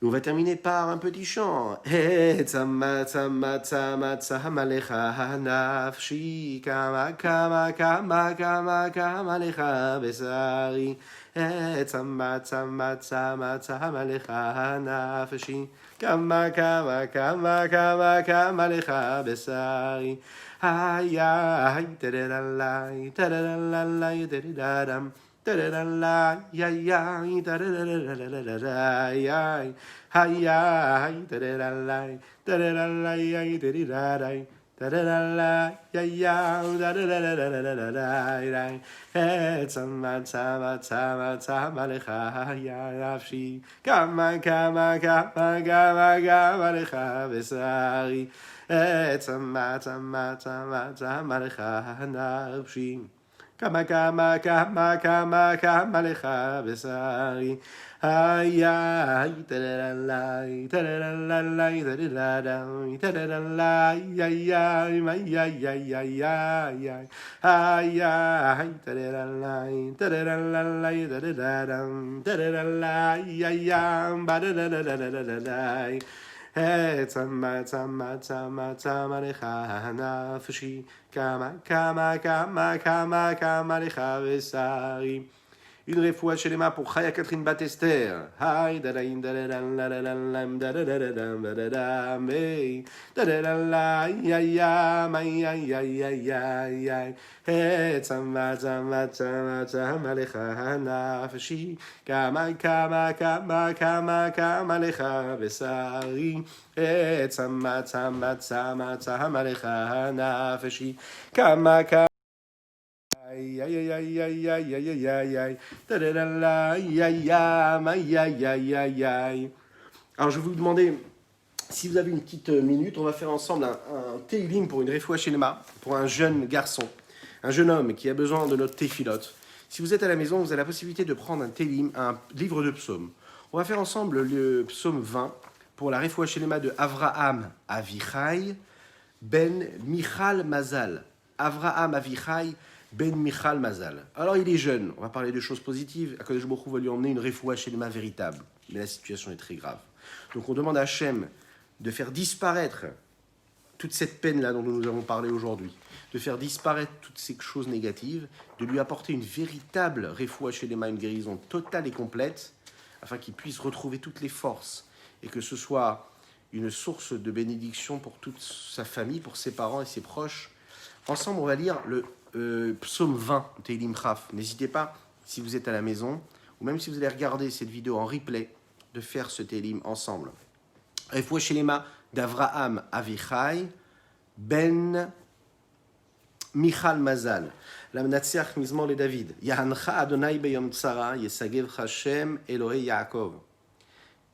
Et on va terminer par un petit chant. Tzama tzama tzama tzama lecha nafshi kama kama kama kama kama lecha besari. Tzama tzama tzama tzama lecha nafshi kama kama kama kama kama lecha besari. Ay ay tadadalai tadadalai tadadadam. Da-da-da-la, ya-ya, da-da-da-da-da-da-da, ya, ha-ya, da-da-da-la, da-da-da-la, ya, da-da-da-da, da-da-da-la, ya-ya, da-da-da-da-da-da-da-da-da, Etzama, tzama, tzama, tzama lecha, ya nafshi, kama, kama, kama, kama, kama lecha, besari, Etzama, tzama, tzama, tzama lecha, nafshi, kama, kama, kama, kama, kama lecha, besari, ay, ay, ta-da-da-la, ta-da-da-la, ta-da-da-da, ta-da-da-la, ay, ay, ay, ay, ay, ay, ay, ay, ay, ta-da-da-la, ta-da-da-la, ta-da-da-da, ta-da-da-la, ay, ay, ba-da-da-da-da-da-da-da, tzama, tzama, tzama, tzama lecha, nafshi, kama, kama, kama, kama, kama lecha, besari. Une refoua chez les mains pour Chaya Catherine Batester. Hi, dadaïn, dadadam, dadadam, dadadadam, dadadam, hey, dadadala, ya, ya, ay, ay, ay, ay, ay, ay, hey, tzama, tzama, tzama, tzama, lecha, nafshi, kama, kama, kama, kama, kama, lecha, besari, hey, tzama, tzama, tzama, tzama, lecha, nafshi, kama, kama, aïe, aïe, aïe, aïe, aïe, aïe, aïe, aïe, ta-da-da-la, aïe, aïe, aïe, aïe, aïe, aïe, aïe. Alors, je vais vous demander, si vous avez une petite minute, on va faire ensemble un Teilim pour une refoua shelema, pour un jeune garçon, un jeune homme qui a besoin de notre téfilote. Si vous êtes à la maison, vous avez la possibilité de prendre un Teilim, un livre de psaumes. On va faire ensemble le psaume 20 pour la refoua shelema de Avraham Avichai ben Michal Mazal. Avraham Avichai Ben Michal Mazal. Alors il est jeune, on va parler de choses positives. Akadosh Baruch Hu va lui emmener une refoua shelema véritable. Mais la situation est très grave. Donc on demande à Hachem de faire disparaître toute cette peine-là dont nous avons parlé aujourd'hui, de faire disparaître toutes ces choses négatives, de lui apporter une véritable refoua shelema, une guérison totale et complète, afin qu'il puisse retrouver toutes les forces et que ce soit une source de bénédiction pour toute sa famille, pour ses parents et ses proches. Ensemble, on va lire le psaume 20, Teilim Chaf. N'hésitez pas, si vous êtes à la maison, ou même si vous allez regarder cette vidéo en replay, de faire ce Teilim ensemble. Refoua shelema d'Avraham Avichai ben Michal Mazal. L'Amnatseach Mizmor le David. Yahancha Adonai beyom tzara, yesagev Hashem Elohei Yaakov.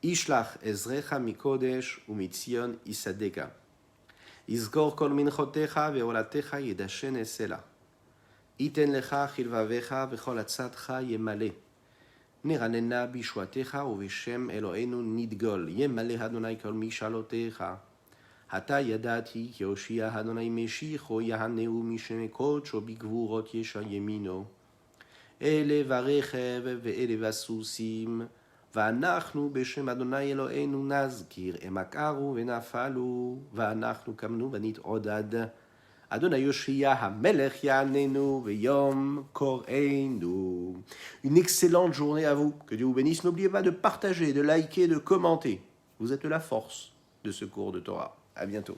Ishlach ezrecha mikodesh umitzion isadeka. Izgor kol minchotecha veolatecha yedashen esela. Iten lecha chilvavecha vechol atzatcha yemale. Neranena bishwatecha uveshem Eloheinu nidgol. Yemale Adonai kol mishalotecha. Hata yadati ki Yoshia Adonai meshicho yahaneu mishem kodsho bigvurot yesha yemino. Ele varechev ve'ele vasusim. ואנחנו בשם אדוני אלוהינו נזכיר, הם עקרו ונפלו, ואנחנו קמנו ונתעודד. אדוני יושיע המלך יעננו ויום קוראינו. Une excellente journée à vous. Que Dieu vous bénisse. N'oubliez pas de partager, de liker, de commenter. Vous êtes la force de ce cours de Torah. À bientôt.